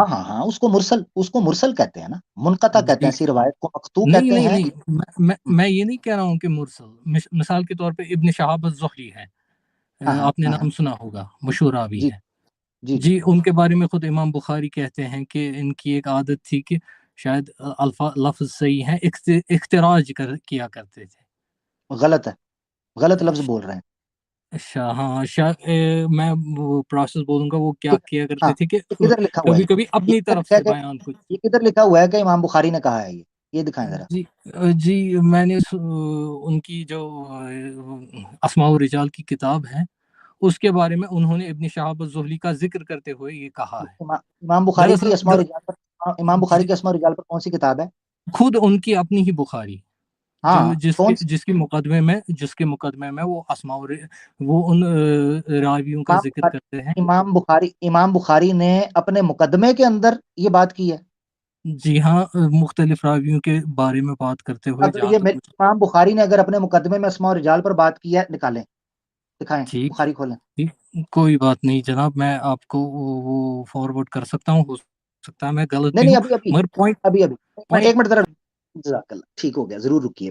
ہاں ہاں ہاں، اس کو مرسل کہتے ہیں نا، منقطع کہتے جی ہیں، ایسی روایت کو مقطوع نہیں کہتے نہیں ہیں۔ نہیں، میں یہ نہیں کہہ رہا ہوں کہ مرسل، مثال کے طور پہ ابن شہاب الزہری ہے، ہاں ہاں آپ نے ہاں ہاں، نام سنا ہوگا، مشہور راوی جی ہے جی جی، جی، ان کے بارے میں خود امام بخاری کہتے ہیں کہ ان کی ایک عادت تھی کہ شاید لفظ صحیح ہیں، اختراج کیا کرتے تھے۔ غلط ہے، غلط لفظ بول رہے ہیں۔ ہاں میں وہ پروسیس بولوں گا، وہ کیا ٹھیک ہے، کیا ہاں، کرتے تھے کہ یہ کدھر لکھا ہوا ہے؟ کبھی کبھی یہ اپنی کدھر طرف لکھا سے ہے بیان کچھ۔ یہ کدھر لکھا ہوا ہے کہ امام بخاری نے کہا ہے یہ دکھائیں ذرا۔ جی جی، میں نے ان کی جو اسماء و رجال کی کتاب ہے اس کے بارے میں انہوں نے ابن شہاب الزہری کا ذکر کرتے ہوئے یہ کہا ہے۔ امام بخاری کی اسماء و رجال پر، امام بخاری جی، کی اسماء و رجال پر کون سی کتاب ہے؟ خود ان کی اپنی ہی بخاری، جو ہاں، کون سی؟ جس کے مقدمے میں وہ وہ ان راویوں کا ذکر کرتے ہیں۔ امام بخاری نے اپنے مقدمے کے اندر یہ بات کی ہے۔ جی ہاں، مختلف راویوں کے بارے میں بات کرتے ہوئے اگر جہاں یہ تک مجھے امام بخاری نے اگر اپنے مقدمے میں اسماء و رجال پر بات کی ہے، نکالیں، دکھائیں، ٹھیک بخاری کھولیں۔ ٹھیک، کوئی بات نہیں جناب، میں آپ کو وہ فارورڈ کر سکتا ہوں، ہو سکتا ہے میں غلط نہیں بھی نہیں، ہوں، ابھی ابھی مگر ابھی ابھی پوائنٹ ایک منٹ ذرا، جزاک اللہ، ٹھیک ہو گیا، ضرور رکیے۔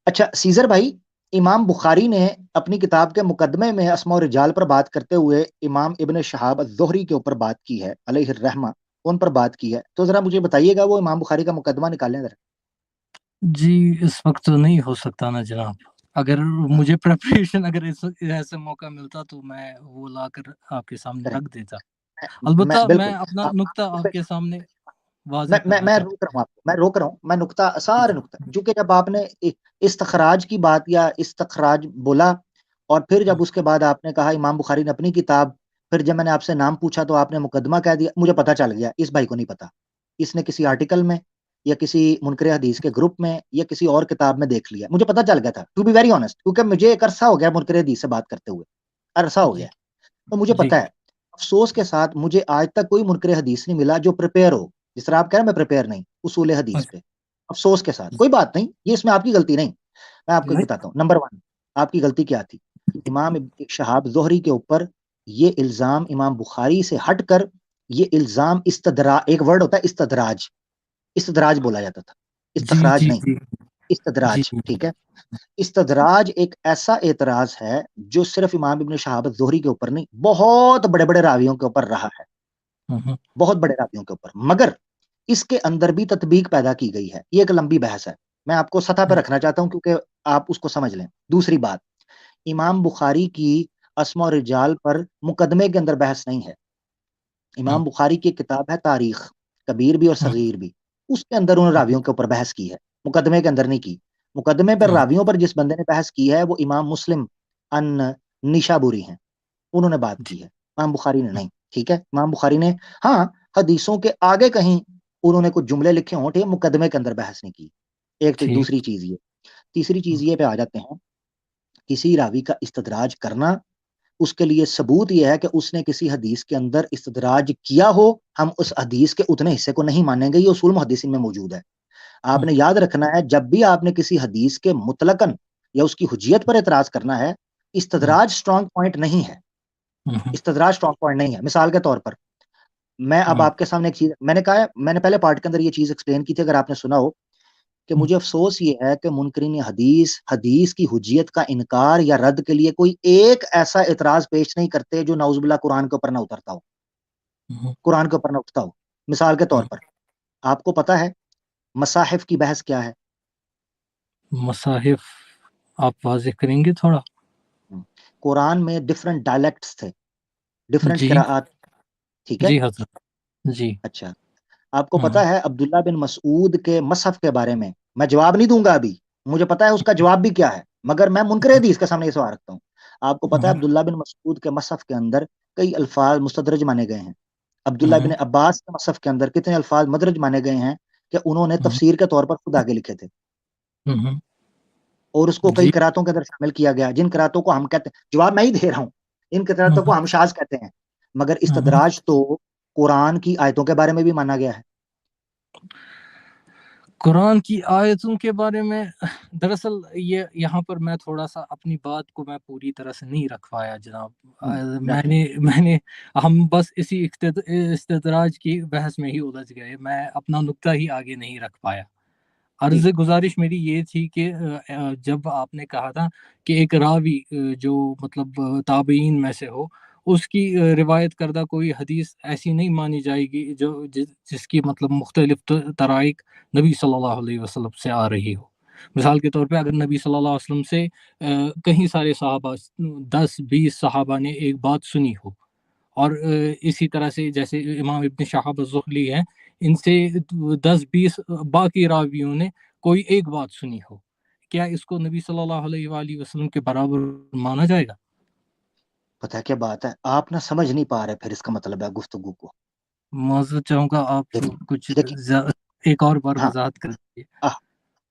اچھا سیزر بھائی، امام بخاری نے اپنی کتاب کے مقدمے میں اسماء و رجال پر بات کرتے ہوئے امام ابن شہاب الزہری کے اوپر بات کی ہے علیہ الرحمہ، ان پر بات کی ہے، تو ذرا مجھے بتائیے گا وہ امام بخاری کا مقدمہ نکالیں ذرا۔ جی اس وقت تو نہیں ہو سکتا نا جناب، اگر ہاں، مجھے پریپریشن اگر ایسا موقع ملتا تو میں وہ لا کر آپ کے سامنے کریں، رکھ دیتا، میں البتہ میں بالکل اپنا نقطہ آپ کے سامنے واضح کرنا میں روک چاہتا رہا ہوں آپ کو، میں روک رہا ہوں، میں نقطہ سارے نقطہ، ہوں۔ چونکہ جب آپ نے استخراج کی بات یا استخراج بولا، اور پھر جب اس کے بعد آپ نے کہا امام بخاری نے اپنی کتاب، پھر جب میں نے آپ سے نام پوچھا تو آپ نے مقدمہ کہہ دیا، مجھے پتا چل گیا اس بھائی کو نہیں پتا، اس نے کسی آرٹیکل میں یا کسی منکر حدیث کے گروپ میں یا کسی اور کتاب میں دیکھ لیا، مجھے پتا چل گیا تھا، ٹو بی ویری آنےسٹ، کیونکہ مجھے ایک عرصہ ہو گیا منکر حدیث سے بات کرتے ہوئے، عرصہ ہو جی گیا، تو مجھے جی پتا ہے۔ افسوس کے ساتھ مجھے آج تک کوئی منکر حدیث نہیں ملا جو پریپیئر ہو، جس طرح آپ کہہ رہے ہیں میں پریپیئر نہیں اصول حدیث پہ، افسوس کے ساتھ، کوئی بات نہیں، یہ اس میں آپ کی غلطی نہیں، میں آپ کو ایک بتاتا ہوں۔ نمبر 1، آپ کی غلطی کیا تھی؟ امام شہاب زہری کے اوپر یہ الزام امام بخاری سے ہٹ کر، یہ الزام ایک ورڈ ہوتا ہے استدراج، استدراج بولا جاتا تھا، جی استخراج جی نہیں، جی جی استدراج، ٹھیک ہے۔ استدراج ایک ایسا اعتراض ہے جو صرف امام ابن شہاب الزہری کے اوپر نہیں، بہت بڑے بڑے راویوں کے اوپر رہا ہے، بہت بڑے راویوں کے اوپر، مگر اس کے اندر بھی تطبیق پیدا کی گئی ہے، یہ ایک لمبی بحث ہے، میں آپ کو سطح پہ رکھنا چاہتا ہوں کیونکہ آپ اس کو سمجھ لیں۔ دوسری بات، امام بخاری کی اسماء و رجال پر مقدمے کے اندر بحث نہیں ہے، امام بخاری کی کتاب ہے تاریخ، کبیر بھی اور صغیر بھی، اس کے اندر انہوں نے راویوں کے اوپر بحث کی ہے، مقدمے کے اندر نہیں کی۔ مقدمے پر راویوں پر جس بندے نے بحث کی ہے وہ امام مسلم ان نیشابوری ہیں، انہوں نے بات کی ہے، امام بخاری نے نہیں، ٹھیک ہے۔ امام بخاری نے ہاں حدیثوں کے آگے کہیں انہوں نے کچھ جملے لکھے ہوں، ٹھیک ہے، مقدمے کے اندر بحث نہیں کی، ایک تو ٹھیک دوسری چیز یہ، تیسری چیز یہ پہ آ جاتے ہیں، کسی راوی کا استدراج کرنا، اس کے لیے ثبوت یہ ہے کہ اس نے کسی حدیث کے اندر استدراج کیا ہو، ہم اس حدیث کے اتنے حصے کو نہیں مانیں گے، یہ اصول محدثین میں موجود ہے۔ آپ نے یاد رکھنا ہے جب بھی آپ نے کسی حدیث کے مطلقاً یا اس کی حجیت پر اعتراض کرنا ہے، استدراج سٹرونگ پوائنٹ نہیں ہے، استدراج سٹرونگ پوائنٹ نہیں ہے۔ مثال کے طور پر میں اب آپ کے سامنے ایک چیز میں نے کہا ہے، میں نے پہلے پارٹ کے اندر یہ چیز ایکسپلین کی تھی، اگر آپ نے سنا ہو، کہ مجھے افسوس یہ ہے کہ منکرین حدیث کی حجیت کا انکار یا رد کے لیے کوئی ایک ایسا اعتراض پیش نہیں کرتے جو نعوذ باللہ قرآن کے اوپر نہ اترتا ہو، قرآن کے اوپر نہ اٹھتا ہو۔ مثال کے طور پر آپ کو پتا ہے مصاحف کی بحث کیا ہے؟ مصاحف آپ واضح کریں گے تھوڑا؟ قرآن میں ڈفرنٹ ڈائلیکٹس تھے، ڈفرنٹ جی قراءات، ٹھیک ہے۔ جی حضرت جی اچھا، آپ کو پتا ہے عبداللہ بن مسعود کے مصحف کے بارے میں جواب نہیں دوں گا ابھی، مجھے پتا ہے اس کا جواب بھی کیا ہے، مگر میں منکر حدیث کے سامنے یہ سوال رکھتا ہوں۔ آپ کو پتا ہے عبداللہ بن مسعود کے مصحف کے اندر کئی الفاظ مستدرج مانے گئے ہیں، عبداللہ بن عباس کے مصحف کے اندر کتنے الفاظ مدرج مانے گئے ہیں کہ انہوں نے تفسیر کے طور پر خود آگے لکھے تھے، اور اس کو کئی جی قراتوں کے اندر شامل کیا گیا، جن قراتوں کو ہم کہتے ہیں، جواب میں ہی دے رہا ہوں، ان قراتوں کو ہم شاذ کہتے ہیں، مگر استدراج تو قرآن کی آیتوں کے بارے میں بھی مانا گیا ہے۔ قرآن کی آیتوں کے بارے میں دراصل یہ یہاں پر میں تھوڑا سا اپنی بات کو میں پوری طرح سے نہیں رکھ پایا جناب. میں نے ہم بس اسی استدراج کی بحث میں ہی الجھ گئے. میں اپنا نقطہ ہی آگے نہیں رکھ پایا. عرض گزارش میری یہ تھی کہ جب آپ نے کہا تھا کہ ایک راوی جو مطلب تابعین میں سے ہو، اس کی روایت کردہ کوئی حدیث ایسی نہیں مانی جائے گی جو جس کی مطلب مختلف طرائق نبی صلی اللہ علیہ وسلم سے آ رہی ہو. مثال کے طور پہ اگر نبی صلی اللہ علیہ وسلم سے کہیں سارے صحابہ 10-20 صحابہ نے ایک بات سنی ہو، اور اسی طرح سے جیسے امام ابن شہاب الزہری ہیں، ان سے 10-20 باقی راویوں نے کوئی ایک بات سنی ہو، کیا اس کو نبی صلی اللہ علیہ وآلہ وسلم کے برابر مانا جائے گا؟ پتہ کیا بات ہے، آپ نہ سمجھ نہیں پا رہے پھر اس کا مطلب ہے گفتگو کو. معذرت چاہوں گا، آپ کچھ ایک اور بار وضاحت کر دیجیے.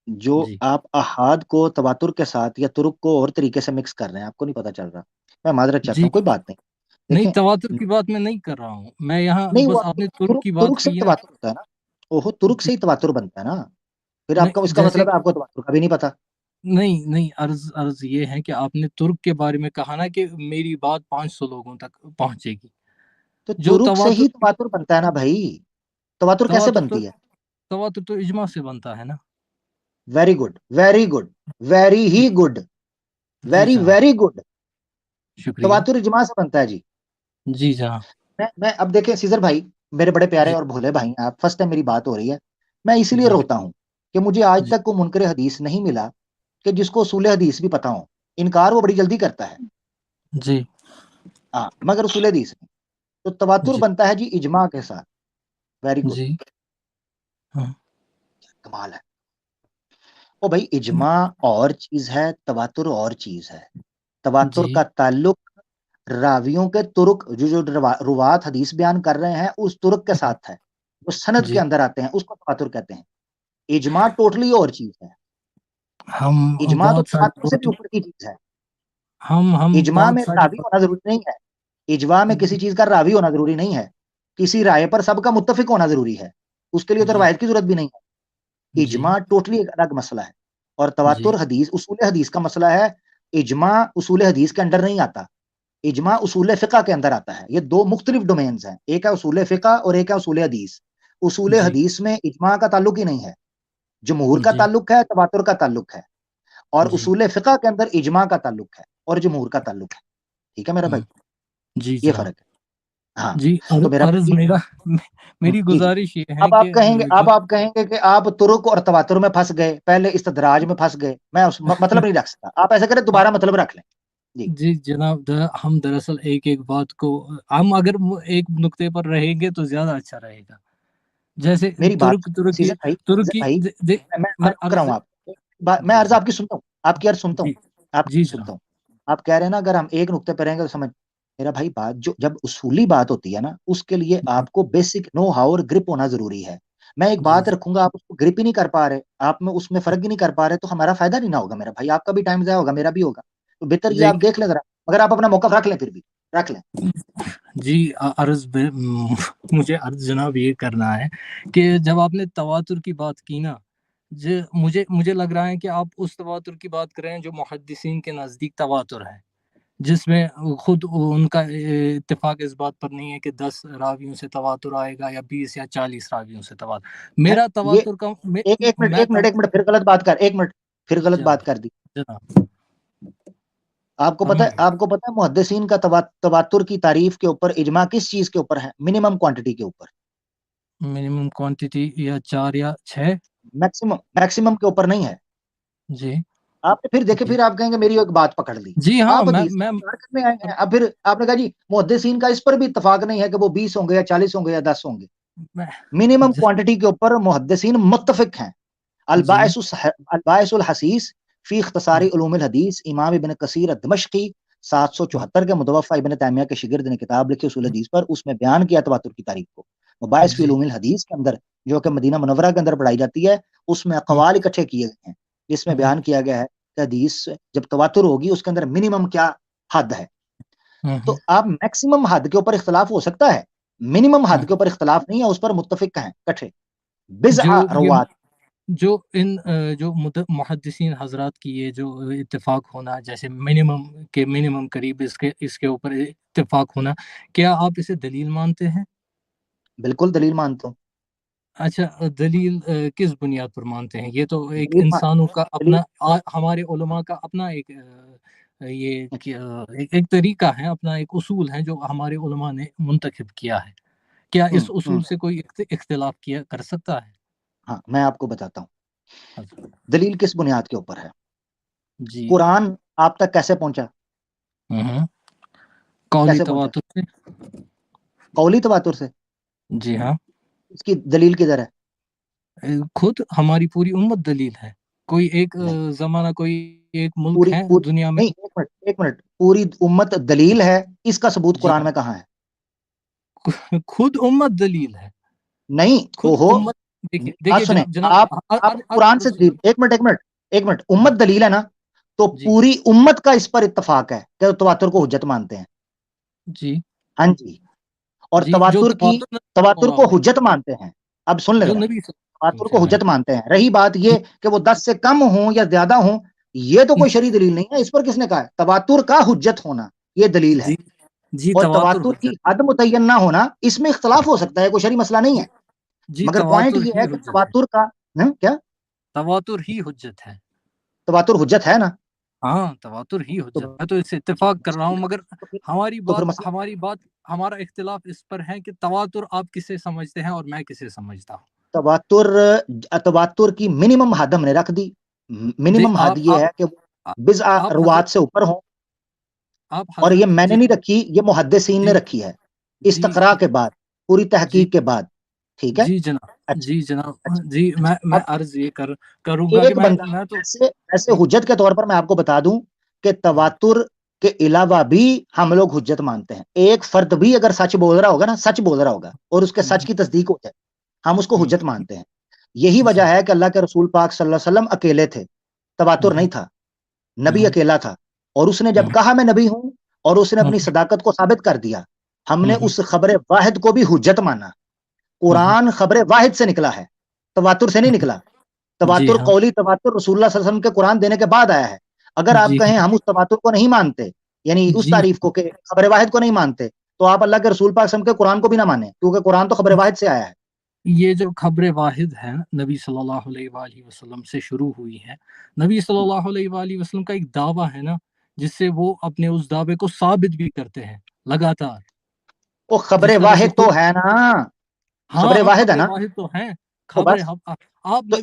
جو آپ احاد کو تواتر کے ساتھ یا ترک کو اور طریقے سے مکس کر رہے ہیں، آپ کو نہیں پتہ چل رہا. میں معذرت چاہتا ہوں، کوئی بات نہیں. نہیں، تواتر کی بات میں نہیں کر رہا ہوں میں یہاں، بس آپ نے ترک کی بات ترک سے کی تواتر ہوتا ہے نا. اوہو، ترک سے ہی تواتر بنتا ہے نا. پھر آپ کا اس کا مطلب ہے آپ کو تواتر کا بھی نہیں پتا. نہیں، عرض یہ ہے کہ آپ نے ترک کے بارے میں کہا نا کہ میری بات 500 لوگوں تک پہنچے گی. تو ترک سے ہی تواتر بنتا ہے نا بھائی. تواتر کیسے بنتی ہے؟ تواتر تو اجماع سے بنتا ہے نا. Very good, very good, very he good, very very good. شکریہ. تواتر اجماع سے بنتا ہے جی. جی جناب. میں اب دیکھیں سیزر بھائی، میرے بڑے پیارے اور بھولے بھائی ہیں آپ. فرسٹ ٹائم میری بات ہو رہی ہے. میں اسی لیے روتا ہوں کہ مجھے آج تک کوئی منکر حدیث نہیں ملا کہ جس کو اصول حدیث بھی پتا ہو. انکار وہ بڑی جلدی کرتا ہے جی، ہاں، مگر اصول حدیث نہیں. تو تواتر بنتا ہے جی اجماع کے ساتھ. ویری گڈ، جی. کمال ہے. او بھائی، اجماع اور چیز ہے، تواتر اور چیز ہے. تواتر کا تعلق راویوں کے ترک جو روات حدیث بیان کر رہے ہیں اس ترک کے ساتھ ہے، وہ سند کے اندر آتے ہیں، اس کو تواتر کہتے ہیں. اجماع ٹوٹلی اور چیز ہے. اجماع تو تواتر سے بھی اوپر کی چیز ہے. اجماع میں راوی ہونا ضروری نہیں ہے. اجماع میں کسی چیز کا راوی ہونا ضروری نہیں ہے. کسی رائے پر سب کا متفق ہونا ضروری ہے. اس کے لیے تو روایت کی ضرورت بھی نہیں ہے. اجماع ٹوٹلی ایک الگ مسئلہ ہے. اور تواتر حدیث اصول حدیث کا مسئلہ ہے. اجماع اصول حدیث کے اندر نہیں آتا. اجماع اصول فقہ کے اندر آتا ہے. یہ دو مختلف ڈومینز ہیں، ایک ہے اصول فقہ اور ایک ہے اصول حدیث. اصول حدیث میں اجماع کا تعلق ہی نہیں ہے، جمہور کا تعلق ہے، تواتر کا تعلق ہے. اور اصول فقہ کے اندر اجماع کا تعلق ہے اور جمہور کا تعلق ہے. ٹھیک ہے میرا بھائی، یہ فرق ہے. ہاں جی. تو میری گزارش یہ ہے اب آپ کہیں گے کہ آپ ترک اور تواتر میں پھنس گئے، پہلے استدراج میں پھنس گئے. میں مطلب نہیں رکھ سکتا. آپ ایسا کریں، دوبارہ مطلب رکھ لیں. جی جناب، ہم دراصل ایک بات کو، ہم اگر ایک نقطے پر رہیں گے تو زیادہ اچھا رہے گا. جیسے میری بات میں عرض آپ کی سنتا ہوں، آپ کی عرض سنتا ہوں، آپ کہہ رہے ہیں نا اگر ہم ایک نقطے پہ رہیں گے تو سمجھ. میرا بھائی بات جب اصولی بات ہوتی ہے نا، اس کے لیے آپ کو بیسک نو ہاؤ اور گرپ ہونا ضروری ہے. میں ایک بات رکھوں گا، آپ اس کو گرپ ہی نہیں کر پا رہے، آپ میں اس میں فرق ہی نہیں کر پا رہے، تو ہمارا فائدہ نہیں نہ ہوگا میرا بھائی. آپ کا بھی ٹائم ضائع ہوگا، میرا بھی ہوگا. تو بہتر یہ آپ دیکھ لیں ذرا، مگر آپ اپنا موقف رکھ لیں، پھر بھی رکھ لیں. جی، مجھے عرض جناب یہ کرنا ہے کہ جب آپ نے تواتر کی بات کی نا، مجھے لگ رہا ہے کہ آپ اس تواتر کی بات کر رہے ہیں جو محدثین کے نزدیک تواتر ہے، جس میں خود ان کا اتفاق اس بات پر نہیں ہے کہ 10 راویوں سے تواتر آئے گا یا 20 یا 40 راویوں سے تواتر. میرا تواتر کا ایک منٹ پھر غلط بات کر، ایک منٹ پھر غلط بات کر دی. آپ کو پتہ ہے محدثین کا تواتر کی تعریف کے اوپر اجماع کس چیز کے اوپر ہے؟ منیمم کوانٹٹی کے اوپر. منیمم کوانٹٹی یا 4 یا 6، میکسیمم کے اوپر نہیں ہے. جی. آپ نے پھر دیکھیں، پھر آپ کہیں گے میری ایک بات پکڑ لی. جی ہاں، آپ میں آئے ہیں. اب پھر آپ نے کہا جی محدثین کا اس پر بھی اتفاق نہیں ہے کہ وہ 20 ہوں گے یا 40 ہوں گے یا 10 ہوں گے. منیمم کوانٹٹی کے اوپر محدثین متفق ہیں. الباعث الحسیس فی اختصار علوم الحدیث، امام ابن کثیر الدمشقی 774 کے متوفی ابن تیمیہ کے شاگرد نے کتاب لکھی اصول حدیث پر. اس میں بیان کیا تواتر کی تعریف کو. مباحث فی علوم الحدیث کے اندر، جو کہ مدینہ منورہ کے اندر پڑھائی جاتی ہے، اس میں اقوال اکٹھے کیے گئے ہیں، جس میں بیان کیا گیا ہے کہ حدیث جب تواتر ہوگی اس کے اندر منیمم کیا حد ہے. تو آپ میکسیمم حد کے اوپر اختلاف ہو سکتا ہے، منیمم حد کے اوپر اختلاف نہیں ہے، اس پر متفق ہیں کٹھے. بضع روات جو جو محدثین حضرات کی یہ جو اتفاق ہونا، جیسے منیمم قریب اس کے اوپر اتفاق ہونا، کیا آپ اسے دلیل مانتے ہیں؟ بالکل دلیل مانتا ہوں. اچھا، دلیل کس بنیاد پر مانتے ہیں؟ یہ تو ایک دلیل انسانوں کا دلیل اپنا، ہمارے علماء کا اپنا ایک یہ ایک طریقہ ہے، اپنا ایک اصول ہے جو ہمارے علماء نے منتخب کیا ہے. کیا اس اصول سے کوئی اختلاف کر سکتا ہے؟ ہاں میں آپ کو بتاتا ہوں. اچھا. دلیل کس بنیاد کے اوپر ہے؟ جی. قرآن آپ تک کیسے پہنچا؟ قولی کیسے پہنچا؟ تواتر سے. قولی تواتر سے. جی ہاں. اس کی دلیل کدھر ہے؟ خود ہماری پوری امت دلیل ہے. کوئی ایک زمانہ، کوئی ایک ملک ہے دنیا میں. نہیں، ایک منٹ، پوری امت دلیل ہے، اس کا ثبوت قرآن میں کہاں ہے؟ خود امت دلیل ہے. نہیں، خود امت. دیکھیے سنیں، جناب آپ قرآن سے دلیل، ایک منٹ، امت دلیل ہے نا، تو پوری امت کا اس پر اتفاق ہے کہ تواتر کو حجت مانتے ہیں. جی ہاں جی. اور تواتر کو حجت مانتے ہیں. اب سن لیں، تواتر کو حجت مانتے ہیں. رہی بات یہ کہ وہ 10 سے کم ہوں یا زیادہ ہوں، یہ تو کوئی شرعی دلیل نہیں ہے. اس پر کس نے کہا ہے؟ تواتر کا حجت ہونا یہ دلیل ہے. اور تواتر کی حد متعین نہ ہونا، اس میں اختلاف ہو سکتا ہے، کوئی شرعی مسئلہ نہیں ہے. مگر پوائنٹ یہ ہے کہ تواتر کا کیا؟ تواتر ہی حجت ہے. تواتر حجت ہے نا؟ ہاں، تواتر ہی حجت. میں تو اس سے اتفاق کر رہا ہوں، مگر ہماری بات ہمارا اختلاف اس پر ہے کہ تواتر آپ کسے سمجھتے ہیں اور میں کسے سمجھتا ہوں. تواتر کی منیمم حد ہم نے رکھ دی. منیمم حد یہ ہے کہ بضع روات سے اوپر ہوں. اور یہ میں نے نہیں رکھی، یہ محدثین نے رکھی ہے استقراء کے بعد، پوری تحقیق کے بعد. ٹھیک ہے جی جناب. جی جناب. جی میں عرض یہ کروں گا کہ ایک بندہ میں تو ایسے حجت کے طور پر میں آپ کو بتا دوں کہ تواتر کے علاوہ بھی ہم لوگ حجت مانتے ہیں. ایک فرد بھی اگر سچ بول رہا ہوگا نا، سچ بول رہا ہوگا اور اس کے سچ کی تصدیق ہو جائے، ہم اس کو حجت مانتے ہیں. یہی وجہ ہے کہ اللہ کے رسول پاک صلی اللہ علیہ وسلم اکیلے تھے، تواتر نہیں تھا. نبی اکیلا تھا، اور اس نے جب کہا میں نبی ہوں اور اس نے اپنی صداقت کو ثابت کر دیا، ہم نے اس خبر واحد کو بھی حجت مانا. قرآن خبر واحد سے نکلا ہے، تواتر سے نہیں نکلا. تواتر قولی تواتر رسول اللہ صلی اللہ علیہ وسلم کے قرآن دینے کے بعد آیا ہے. اگر آپ کہیں ہم اس تواتر کو نہیں مانتے، یعنی اس تعریف کو کہ خبر واحد کو نہیں مانتے، تو آپ اللہ کے رسول پاک صلی اللہ علیہ وسلم کے قرآن کو بھی نہ مانیں، کیونکہ قرآن تو خبر واحد سے آیا ہے. یہ جو خبر واحد ہے نبی صلی اللہ علیہ وآلہ وسلم سے شروع ہوئی ہے، نبی صلی اللہ علیہ وآلہ وسلم کا ایک دعویٰ ہے نا، جس سے وہ اپنے اس دعوے کو ثابت بھی کرتے ہیں لگاتار. وہ خبر واحد تو ہے نا، خبر واحد ہے نا، واحد تو ہے.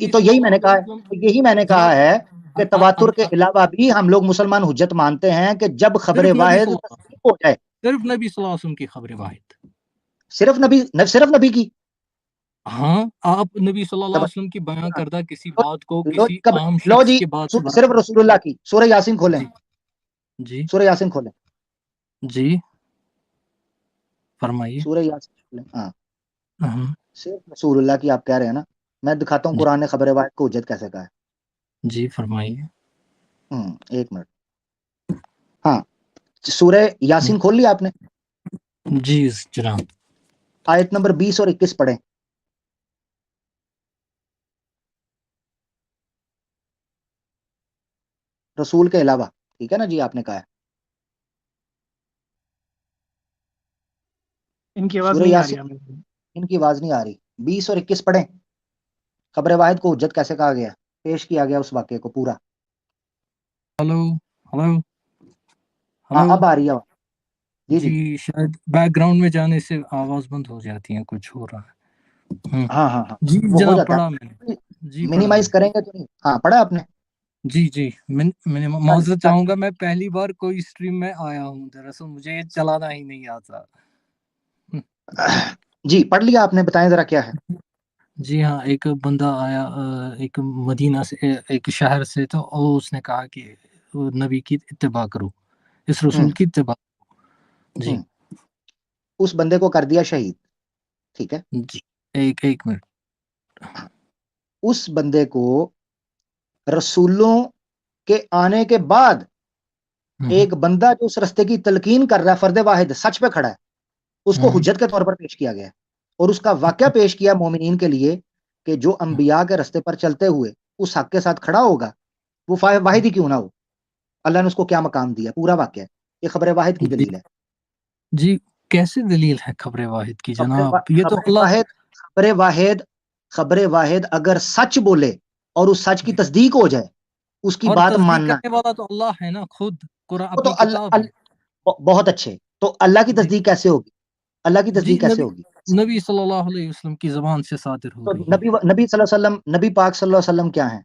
تو یہی میں نے کہا ہے کہ تواتر کے علاوہ بھی ہم لوگ مسلمان حجت مانتے ہیں کہ جب خبر واحد ہو جائے. صرف نبی صلی اللہ علیہ وسلم کی خبر واحد، صرف نبی کی. ہاں، آپ نبی صلی اللہ علیہ وسلم کی بیان کردہ کسی بات کو کسی عام شخص کے بات سے صرف رسول اللہ کی. سورہ یاسین کھولیں. جی سورہ یاسین کھولیں. جی فرمائیے. سورہ یاسین کھولیں. ہاں، صرف رسول اللہ کی آپ کہہ رہے ہیں نا، میں دکھاتا ہوں قرآن نے خبر واحد کو حجت کیسے کہا ہے. جی فرمائیے. ایک منٹ. ہاں، سورہ یاسین کھول لیا آپ نے؟ جی جناب. آیت نمبر 20 اور 21 پڑھیں. رسول کے علاوہ. ٹھیک ہے نا جی، آپ نے کہا ہے. ان کی آواز نہیں آ رہی. ان کی آواز نہیں آ رہی. 20 اور 21 پڑھیں. خبر واحد کو حجت کیسے کہا گیا، پیش کیا گیا اس واقعے کو پورا. ہلو اب آ رہی ہے. جی شاید بیک گراؤنڈ میں جانے سے آواز بند ہو جاتی ہے، کچھ ہو رہا ہے. ہاں جی وہ ہو جناب، جاتا پڑھا ہے. میں نے. جی منیمائز کریں گے تو نہیں. ہاں پڑھا آپ نے. جی میں معذرت چاہوں گا، میں پہلی بار کوئی اسٹریم میں آیا ہوں، دراصل مجھے یہ چلانا ہی نہیں آتا. جی پڑھ لیا آپ نے، بتائیں ذرا کیا ہے. جی ہاں، ایک بندہ آیا ایک مدینہ سے، ایک شہر سے، تو اس نے کہا کہ نبی کی اتباع کرو، اس رسول کی اتباع. جی اس بندے کو کر دیا شہید. ٹھیک ہے جی. ایک منٹ. اس بندے کو رسولوں کے آنے کے بعد ایک بندہ جو اس رستے کی تلقین کر رہا ہے، فرد واحد سچ پہ کھڑا ہے، اس کو حجت کے طور پر پیش کیا گیا، اور اس کا واقعہ پیش کیا مومنین کے لیے کہ جو انبیاء کے رستے پر چلتے ہوئے اس حق کے ساتھ کھڑا ہوگا وہ واحد ہی کیوں نہ ہو، اللہ نے اس کو کیا مقام دیا، پورا واقعہ ہے، یہ خبر واحد کی دلیل ہے۔ جی کیسے دلیل ہے خبر واحد کی جناب؟ یہ تو خبر واحد اگر سچ بولے اور اس سچ کی تصدیق ہو جائے اس کی اور بات تصدیق ماننا کرنے والا تو اللہ ہے نا خود، قرآن وہ تو اپنی کتاب ہے۔ بہت اچھے، تو اللہ کی تصدیق کیسے ہوگی؟ اللہ کی جی تصدیق کیسے ہوگی؟ نبی صلی اللہ علیہ وسلم کی زبان سے صادر ہو تو رہی ہے۔ نبی صلی اللہ علیہ وسلم، نبی پاک صلی اللہ علیہ وسلم کیا ہیں؟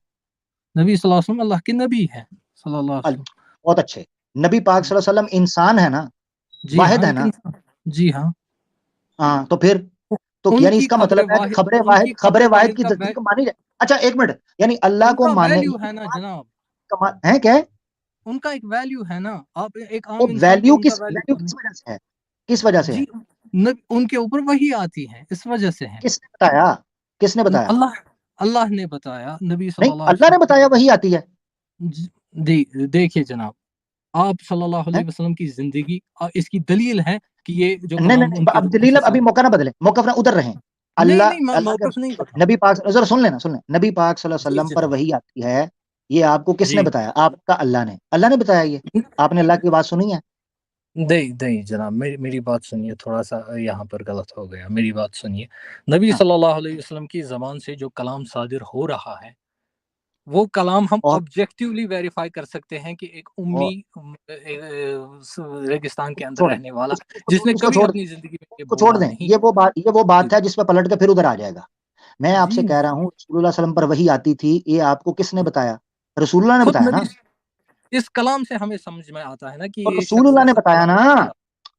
نبی صلی اللہ علیہ وسلم اللہ کے نبی ہے صلی اللہ علیہ وسلم۔ بہت اچھے، نبی پاک صلی اللہ علیہ وسلم انسان ہے نا، جی واحد ہاں ہے نا، جی ہاں ہاں تو پھر تو ان یعنی کی اس کا مطلب ہے کہ خبر واحد کی تصدیق مانی جائے۔ اچھا ایک منٹ، یعنی اللہ کو ماننے ویلیو ہے نا جناب، ہے کیا؟ ان کا ایک ویلیو ہے نا، آپ ایک عام وہ انسان ویلیو کو ان کا ویلیو کس وجہ سے ہے؟ کس وجہ سے ہے؟ ان کے اوپر وہی آتی ہے، اس وجہ سے ہے۔ کس نے بتایا؟ کس نے بتایا؟ اللہ نے بتایا، نبی صلی نہیں، اللہ علیہ اللہ نے بتایا وہی آتی ہے۔ دیکھیے جناب، آپ صلی اللہ علیہ وسلم کی زندگی اس کی دلیل ہے کہ یہ جو نہیں اب دلیل، ابھی موقع نہ بدلیں، موقف نہ ادھر رہیں۔ اللہ نبی پاک ذرا سن لینا، نبی پاک صلی اللہ علیہ وسلم پر وہی آتی ہے، یہ آپ کو کس نے بتایا؟ آپ کا اللہ نے بتایا، یہ آپ نے اللہ کی بات سنی ہے؟ نہیں جناب، میری بات سنیے، تھوڑا سا یہاں پر غلط ہو گیا، میری بات سنیے۔ نبی صلی اللہ علیہ وسلم کی زبان سے جو کلام صادر ہو رہا ہے وہ کلام ہم آبجیکٹیولی ویریفائی کر سکتے ہیں کہ ایک امی ریگستان کے اندر رہنے والا جس نے کبھی اپنی زندگی میں کو چھوڑ دیں، یہ وہ بات ہے جس پہ پلٹ کے پھر ادھر آ جائے گا۔ میں آپ سے کہہ رہا ہوں رسول اللہ صلی اللہ علیہ وسلم پر وہی آتی تھی، یہ آپ کو کس نے بتایا؟ رسول اللہ نے بتایا نا۔ اس کلام سے ہمیں سمجھ میں آتا ہے نا کہ رسول اللہ نے بتایا نا۔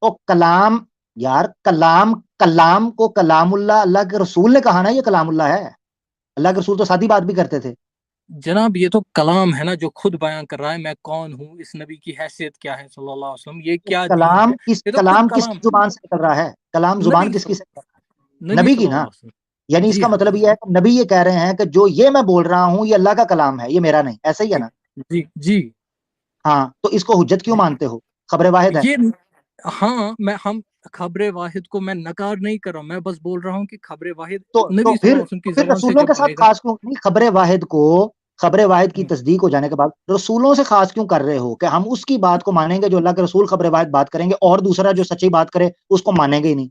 او کلام، یار کلام کو کلام اللہ کے رسول نے کہا نا یہ کلام اللہ ہے۔ اللہ کے رسول تو سادی بات بھی کرتے تھے جناب، یہ تو کلام ہے نا جو خود بیان کر رہا ہے میں کون ہوں، اس نبی کی حیثیت کیا ہے صلی اللہ علیہ وسلم، یہ کیا دین ہے۔ کلام کس کی زبان سے نکل رہا ہے؟ کلام زبان کس کی سے نکل رہا ہے؟ نبی کی نا۔ یعنی اس کا مطلب یہ ہے کہ نبی یہ کہہ رہے ہیں کہ جو یہ میں بول رہا ہوں یہ اللہ کا کلام ہے، یہ میرا نہیں، ایسا ہی ہے نا؟ جی ہاں، تو اس کو حجت کیوں مانتے ہو؟ خبر واحد ہے۔ ہاں ہم خبر واحد کو میں نکار نہیں کر رہا ہوں، میں بس بول رہا ہوں کہ خبر واحد تو پھر رسولوں کے ساتھ خاص کیوں نہیں؟ خبر واحد کی تصدیق ہو جانے کے بعد رسولوں سے خاص کیوں کر رہے ہو کہ ہم اس کی بات کو مانیں گے جو اللہ کے رسول خبر واحد بات کریں گے، اور دوسرا جو سچی بات کرے اس کو مانیں گے ہی نہیں؟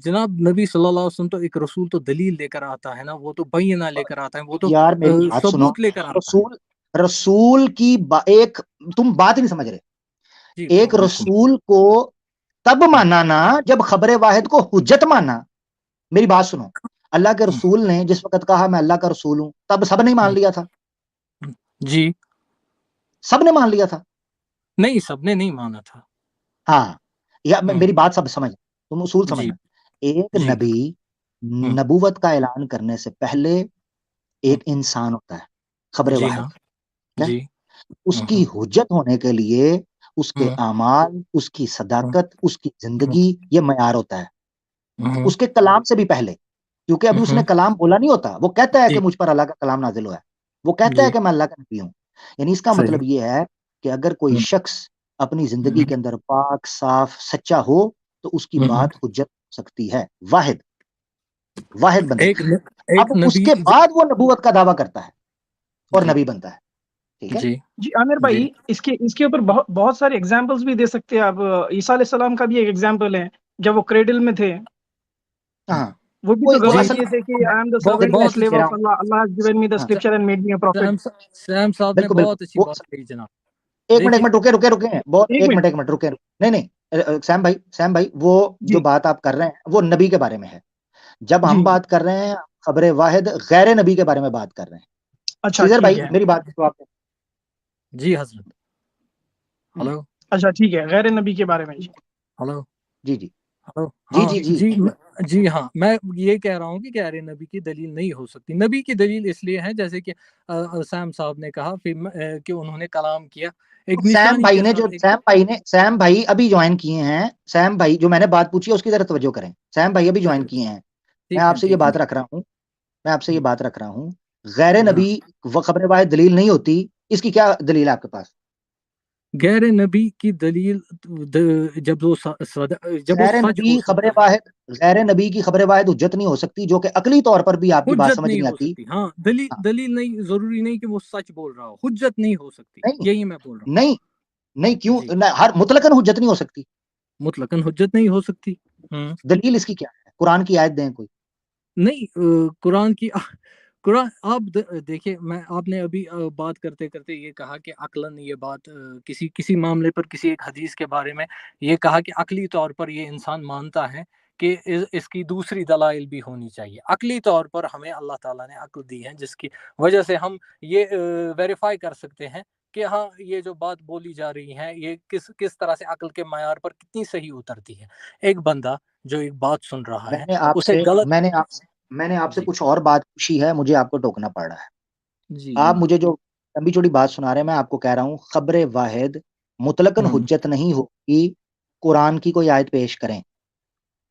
جناب نبی صلی اللہ علیہ وسلم تو ایک رسول تو دلیل لے کر آتا ہے نا، وہ تو بینہ لے کر آتا ہے، وہ تو یار میری بات سنو، ثبوت لے کر آتا ہے۔ رسول کی ایک تم بات ہی نہیں سمجھ رہے۔ ایک رسول کو تب مانا نا جب خبر واحد کو حجت مانا۔ میری بات سنو، اللہ کے رسول نے جس وقت کہا میں اللہ کا رسول ہوں تب سب نے مان لیا تھا؟ جی سب نے مان لیا تھا؟ نہیں، سب نے نہیں مانا تھا۔ ہاں، یا میری بات سب سمجھ، تم اصول سمجھنا۔ ایک نبی نبوت کا اعلان کرنے سے پہلے ایک انسان ہوتا ہے، خبر واحد، اس کی حجت ہونے کے لیے اس کے اعمال، اس کی صداقت، اس کی زندگی یہ معیار ہوتا ہے اس کے کلام سے بھی پہلے، کیونکہ ابھی اس نے کلام بولا نہیں ہوتا، وہ کہتا ہے کہ مجھ پر اللہ کا کلام نازل ہوا ہے، وہ کہتا ہے کہ میں اللہ کا نبی ہوں۔ یعنی اس کا مطلب یہ ہے کہ اگر کوئی شخص اپنی زندگی کے اندر پاک، صاف، سچا ہو تو اس کی بات حجت ہو سکتی ہے، واحد بندے کی۔ اب اس کے بعد وہ نبوت کا دعویٰ کرتا ہے اور نبی بنتا ہے، ٹھیک ہے؟ جی عامر بھائی، اس کے اوپر بہت سارے ایگزامپلس بھی دے سکتے ہیں آپ۔ عیسیٰ علیہ السلام کا بھی ایک ایگزامپل ہے، جب وہ کریڈل میں تھے، وہ بھی تو گواہی دیے تھے کہ I am the servant and slave of Allah. Allah has given me the scripture and made me a prophet. Same صاحب نے بہت اچھی بات کہی جناب۔ ایک منٹ رکے، نہیں سیم بھائی وہ جو بات آپ کر رہے ہیں وہ نبی کے بارے میں ہے، جب ہم بات کر رہے ہیں خبر واحد غیر نبی کے بارے میں بات کر رہے ہیں۔ اچھا سیزر بھائی میری بات کو آپ جی حضرت، ہلو، اچھا ٹھیک ہے، غیر نبی کے بارے میں ہلو، جی جی جی ہاں، میں یہ کہہ رہا ہوں کہ غیر نبی کی دلیل نہیں ہو سکتی، نبی کی دلیل اس لیے ہے جیسے کہ سیم صاحب نے کہا کہ انہوں نے کلام کیا ایک سیم بھائی ابھی جوائن کیے ہیں، سیم بھائی جو میں نے بات پوچھی ہے اس کی طرف توجہ کریں، سیم بھائی ابھی جوائن کیے ہیں، میں آپ سے یہ بات رکھ رہا ہوں، غیر نبی وہ خبر واحد دلیل نہیں ہوتی، اس کی کیا دلیل ہے آپ کے پاس؟ غیر نبی کی دلیل جب وہ غیر نبی خبر واحد، غیر نبی کی خبر واحد حجت نہیں ہو سکتی، جو کہ عقلی طور پر بھی آپ کی بات سمجھ نہیں آتی. ہاں دلیل نہیں، ضروری نہیں کہ وہ سچ بول رہا ہو، حجت نہیں ہو سکتی، یہی میں بول رہا ہوں. نہیں کیوں ہر مطلقاً حجت نہیں ہو سکتی؟ مطلقاً حجت نہیں ہو سکتی. دلیل اس کی کیا ہے؟ قرآن کی آیت دیں کوئی. نہیں، قرآن آپ دیکھیں، آپ نے ابھی بات کرتے کرتے یہ کہا کہ عقلاً یہ بات کسی معاملے پر کسی ایک حدیث کے بارے میں یہ کہا کہ عقلی طور پر یہ انسان مانتا ہے کہ اس کی دوسری دلائل بھی ہونی چاہیے. عقلی طور پر ہمیں اللہ تعالیٰ نے عقل دی ہے جس کی وجہ سے ہم یہ ویریفائی کر سکتے ہیں کہ ہاں یہ جو بات بولی جا رہی ہے یہ کس طرح سے عقل کے معیار پر کتنی صحیح اترتی ہے. ایک بندہ جو ایک بات سن رہا ہے اسے غلط، میں نے آپ سے کچھ اور بات پوچھی ہے، مجھے آپ کو ٹوکنا پڑ رہا ہے. جی آپ مجھے جو لمبی چوڑی بات سنا رہے ہیں، میں آپ کو کہہ رہا ہوں خبر واحد مطلقاً حجت نہیں ہوگی، قرآن کی کوئی آیت پیش کریں.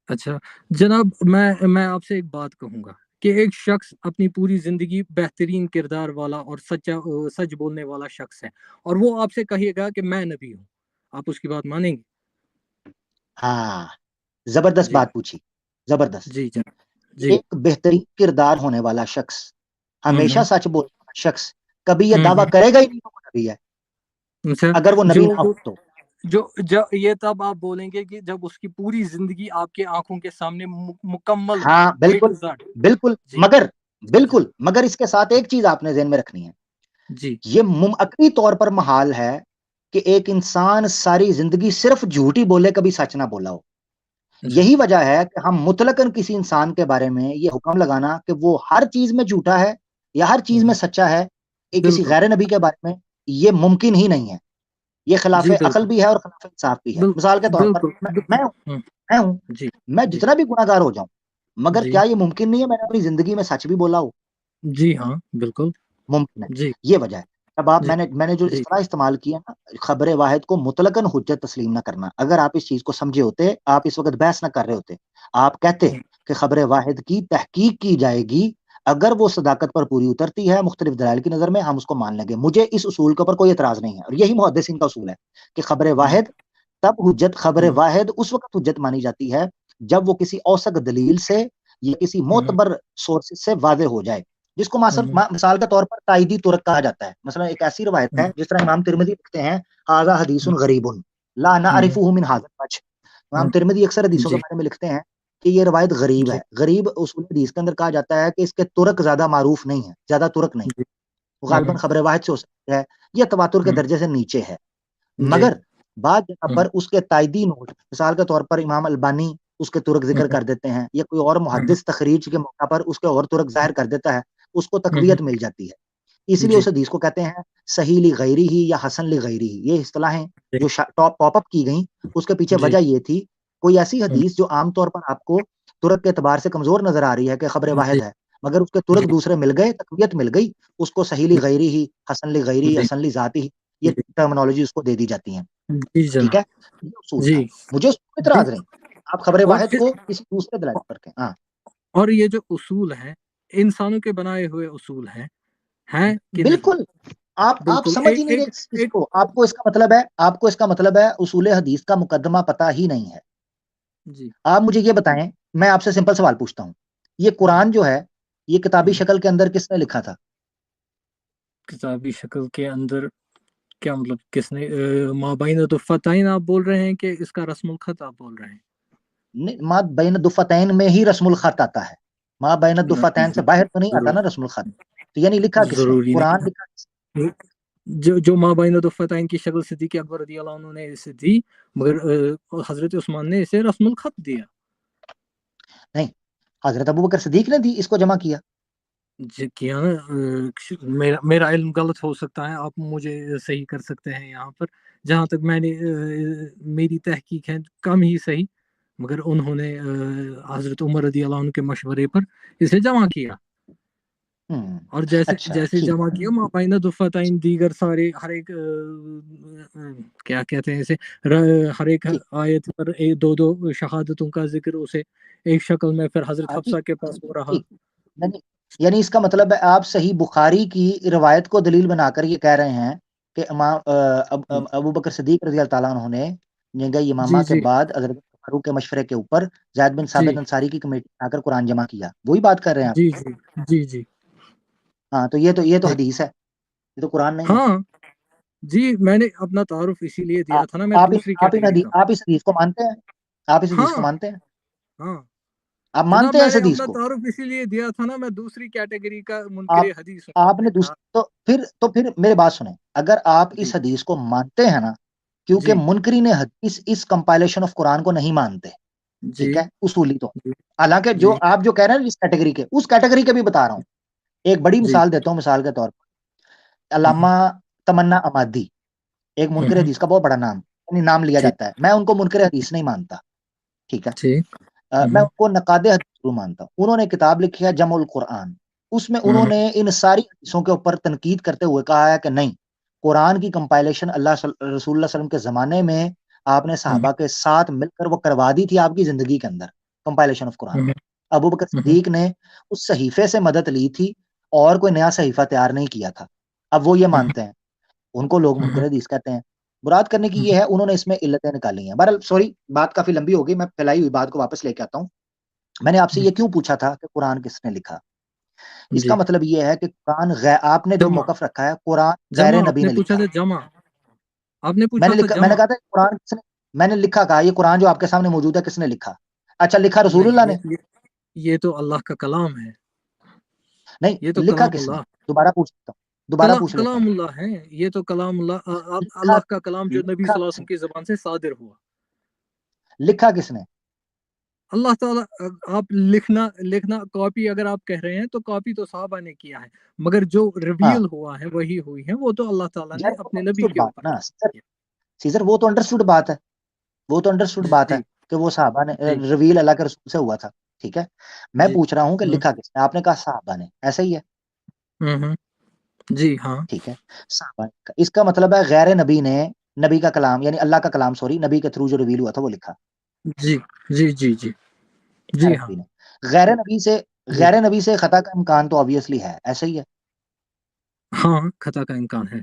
اچھا جناب، میں آپ سے ایک بات کہوں گا کہ ایک شخص اپنی پوری زندگی بہترین کردار والا اور سچ بولنے والا شخص ہے، اور وہ آپ سے کہے گا کہ میں نبی ہوں، آپ اس کی بات مانیں گے؟ ہاں، زبردست بات پوچھی، زبردست. جی ایک بہترین کردار ہونے والا شخص، ہمیشہ سچ بولنے والا شخص کبھی یہ دعویٰ کرے گا ہی نہیں وہ نبی ہے، اگر وہ نبی نہ ہو تو. جو یہ تب آپ بولیں گے کہ جب اس کی پوری زندگی آپ کے آنکھوں کے سامنے مکمل. ہاں بالکل مگر اس کے ساتھ ایک چیز آپ نے ذہن میں رکھنی ہے. جی یہ عقلی طور پر محال ہے کہ ایک انسان ساری زندگی صرف جھوٹ ہی بولے، کبھی سچ نہ بولا ہو. یہی وجہ ہے کہ ہم مطلقاً کسی انسان کے بارے میں یہ حکم لگانا کہ وہ ہر چیز میں جھوٹا ہے یا ہر چیز میں سچا ہے، کہ کسی غیر نبی کے بارے میں یہ ممکن ہی نہیں ہے. یہ خلاف عقل بھی ہے اور خلاف انصاف بھی ہے. مثال کے طور پر میں جتنا بھی گناہ گار ہو جاؤں، مگر کیا یہ ممکن نہیں ہے میں نے اپنی زندگی میں سچ بھی بولا ہو؟ جی ہاں بالکل ممکن ہے. یہ وجہ ہے. اب آپ میں نے جو اصطلاح استعمال کیا نا، خبر واحد کو مطلقاً حجت تسلیم نہ کرنا، اگر آپ اس چیز کو سمجھے ہوتے آپ اس وقت بحث نہ کر رہے ہوتے. آپ کہتے کہ خبر واحد کی تحقیق کی جائے گی، اگر وہ صداقت پر پوری اترتی ہے مختلف دلائل کی نظر میں ہم اس کو مان لیں گے. مجھے اس اصول کے اوپر کوئی اعتراض نہیں ہے، اور یہی محدثین کا اصول ہے کہ خبر واحد خبر واحد اس وقت حجت مانی جاتی ہے جب وہ کسی اوثق دلیل سے یا کسی معتبر سورس سے واضح ہو جائے، جس کو مثال کے طور پر تائیدی ترک کہا جاتا ہے. مثلا ایک ایسی روایت ہے جس طرح امام ترمذی لکھتے ہیں ھذا حدیث غریب لا نعرفه من هذا الوجه. امام ترمذی اکثر حدیثوں کے بارے میں لکھتے ہیں کہ یہ روایت غریب ہے. غریب اصول حدیث کے اندر کہا جاتا ہے کہ اس کے ترک زیادہ معروف نہیں ہے، زیادہ ترک نہیں، وہ غالباً خبر واحد سے ہو سکتا ہے یا تواتر کے درجے سے نیچے ہے. مگر بعض جگہ پر اس کے تائیدی نوٹ، مثال کے طور پر امام البانی اس کے ترک ذکر کر دیتے ہیں، یا کوئی اور محدث تخریج کے موقع پر اس کے اور ترک ظاہر کر دیتا ہے، اس کو تقویت مل جاتی ہے. اس لیے اس حدیث کو کہتے ہیں صحیح لغیری ہی یا حسن لغیری ہی. یہ اصطلاحیں جو پاپ اپ کی گئیں، اس کے پیچھے وجہ یہ تھی کوئی ایسی حدیث جو عام طور پر آپ کو ترک کے اعتبار سے کمزور نظر آ رہی ہے کہ خبر واحد ہے، مگر اس کے ترک دوسرے مل گئے، تقویت مل گئی، اس کو صحیح لغیری ہی، حسن لغیری، حسن لذاتی ہی، یہ ٹرمنالوجی اس کو دے دی جاتی ہیں. ٹھیک ہے، یہ اصول تھا. مجھے اس کو اعتراض نہیں، آپ خبر واحد کو کسی دوسرے دلائل پر کہیں. ہاں، اور یہ جو اصول ہیں انسانوں کے بنائے ہوئے اصول ہیں بالکل. آپ سمجھ ہی نہیں رہے اس کو. آپ کو اس کا مطلب ہے اصول حدیث کا مقدمہ پتہ ہی نہیں ہے. جی آپ مجھے یہ بتائیں، میں آپ سے سمپل سوال پوچھتا ہوں، یہ قرآن جو ہے یہ کتابی شکل کے اندر کس نے لکھا تھا؟ کتابی شکل کے اندر کیا مطلب کس نے؟ مابین الدفتین آپ بول رہے ہیں کہ اس کا رسم الخط آپ بول رہے ہیں؟ نہیں، ما بین الدفتین میں ہی رسم الخط آتا ہے. ما بین الدفتین سے باہر تو نہیں آتا نا رسم الخط. تو یعنی لکھا کس نے؟ قرآن لکھا. جو مابین الدفتین کی شکل صدیق اکبر رضی اللہ عنہ نے اسے دی، مگر حضرت عثمان نے اسے رسم الخط دیا. نہیں، حضرت ابوبکر صدیق نے دی، اس کو جمع کیا. کیا نا، میرا علم غلط ہو سکتا ہے، آپ مجھے صحیح کر سکتے ہیں یہاں پر. جہاں تک میں نے میری تحقیق ہے کم ہی صحیح، مگر انہوں نے حضرت عمر رضی اللہ عنہ کے مشورے پر اسے جمع کیا. اور جیسے جمع کیا مابین الدفتین دیگر سارے ہر ایک کیا کہتے ہیں اسے، ہر ایک آیت پر دو شہادتوں کا ذکر اسے ایک شکل میں پھر حضرت حفصہ کے پاس ہو رہا. یعنی اس کا مطلب ہے آپ صحیح بخاری کی روایت کو دلیل بنا کر یہ کہہ رہے ہیں کہ ابو بکر صدیق رضی اللہ تعالیٰ عنہ نے جنگِ یمامہ کے بعد حضرت فاروق کے مشورے کے اوپر زید بن ثابت انصاری کی کمیٹی آ کر قرآن جمع کیا، وہی بات کر رہے ہیں آپ؟ جی جی جی جی ہاں تو یہ تو حدیث ہے، یہ تو قرآن نہیں ہے۔ ہاں جی، میں نے اپنا تعارف اسی لیے دیا تھا نا، میں دوسری کیٹیگری کا۔ آپ اس حدیث کو مانتے ہیں؟ آپ اس حدیث کو مانتے ہیں؟ ہاں آپ مانتے ہیں اس حدیث کو؟ میں نے اپنا تعارف اسی لیے دیا تھا نا، میں دوسری کیٹیگری کا منکر حدیث ہوں۔ آپ نے تو پھر میرے بات سنیں، اگر آپ اس حدیث کو مانتے ہیں نا، کیونکہ منکرین حدیث اس کمپائلیشن آف قرآن کو نہیں مانتے، ٹھیک ہے، اصولی تو حالانکہ جو آپ جو کہہ رہے ہیں اس کیٹیگری کے، اس کیٹیگری کے بھی بتا رہا ہوں۔ ایک بڑی مثال دیتا ہوں، مثال کے طور پر علامہ تمنا امادی، ایک منکر حدیث کا بہت بڑا نام لیا جاتا ہے، میں ان کو منکر حدیث نہیں مانتا، ٹھیک ہے، میں ان کو نقاد حدیث مانتا ہوں۔ انہوں نے کتاب لکھی ہے جمع القرآن، اس میں انہوں نے ان ساری حدیثوں کے اوپر تنقید کرتے ہوئے کہا ہے کہ نہیں، قرآن کی کمپائلیشن رسول اللہ صلی اللہ علیہ وسلم کے زمانے میں آپ نے صحابہ کے ساتھ مل کر وہ کروا دی تھی آپ کی زندگی کے اندر، کمپائلیشن آف قرآن۔ ابو بکر صدیق نے اس صحیفے سے مدد لی تھی اور کوئی نیا صحیفہ تیار نہیں کیا تھا، اب وہ یہ مانتے ہیں، ان کو لوگ منکر حدیث کہتے ہیں۔ مراد کرنے کی یہ ہے، انہوں نے اس میں علتیں نکالی ہیں۔ بہرحال سوری، بات کافی لمبی ہوگی، میں پھیلائی ہوئی بات کو واپس لے کے آتا ہوں۔ میں نے آپ سے یہ کیوں پوچھا تھا کہ قرآن کس نے لکھا؟ اس کا مطلب یہ ہے کہ قرآن آپ نے جو موقف رکھا ہے، قرآن غیر نبی نے لکھا۔ میں نے کہا تھا قرآن کس نے، میں نے لکھا کہا یہ قرآن جو آپ کے سامنے موجود ہے کس نے لکھا؟ اچھا، لکھا رسول اللہ نے؟ یہ تو اللہ کا کلام ہے۔ نہیں، یہ تو لکھا کس نے؟ دوبارہ پوچھ لیتا ہوں، دوبارہ پوچھ لیتا ہوں۔ کلام اللہ ہے، یہ تو کلام اللہ کا کلام جو نبی صلی اللہ علیہ وسلم کی زبان سے صادر ہوا۔ لکھا کس نے؟ اللہ تعالیٰ۔ آپ لکھنا کاپی اگر آپ کہہ رہے ہیں تو کاپی تو صحابہ نے کیا ہے، مگر جو ریویل ہوا ہے وہی ہوئی ہے، وہ تو اللہ تعالیٰ نے اپنے نبی کے اوپر۔ سیزر وہ تو انڈرسٹوڈ بات ہے، وہ تو انڈرسٹوڈ بات ہے کہ وہ صحابہ نے ریویل اللہ کے رسول سے ہوا تھا، ٹھیک ہے۔ میں پوچھ رہا ہوں کہ لکھا کس نے؟ آپ نے کہا صحابہ نے، ایسا ہی ہے؟ جی ہاں، ٹھیک ہے، صحابہ نے۔ اس کا مطلب ہے غیر نبی نے نبی کا کلام، یعنی اللہ کا کلام، سوری، نبی کے تھرو جو ریویل ہوا تھا وہ لکھا۔ جی جی جی جی جی ہاں۔ غیر نبی سے خطا کا امکان تو obviously ہے، ایسا ہی ہے؟ ہاں، خطا کا امکان ہے،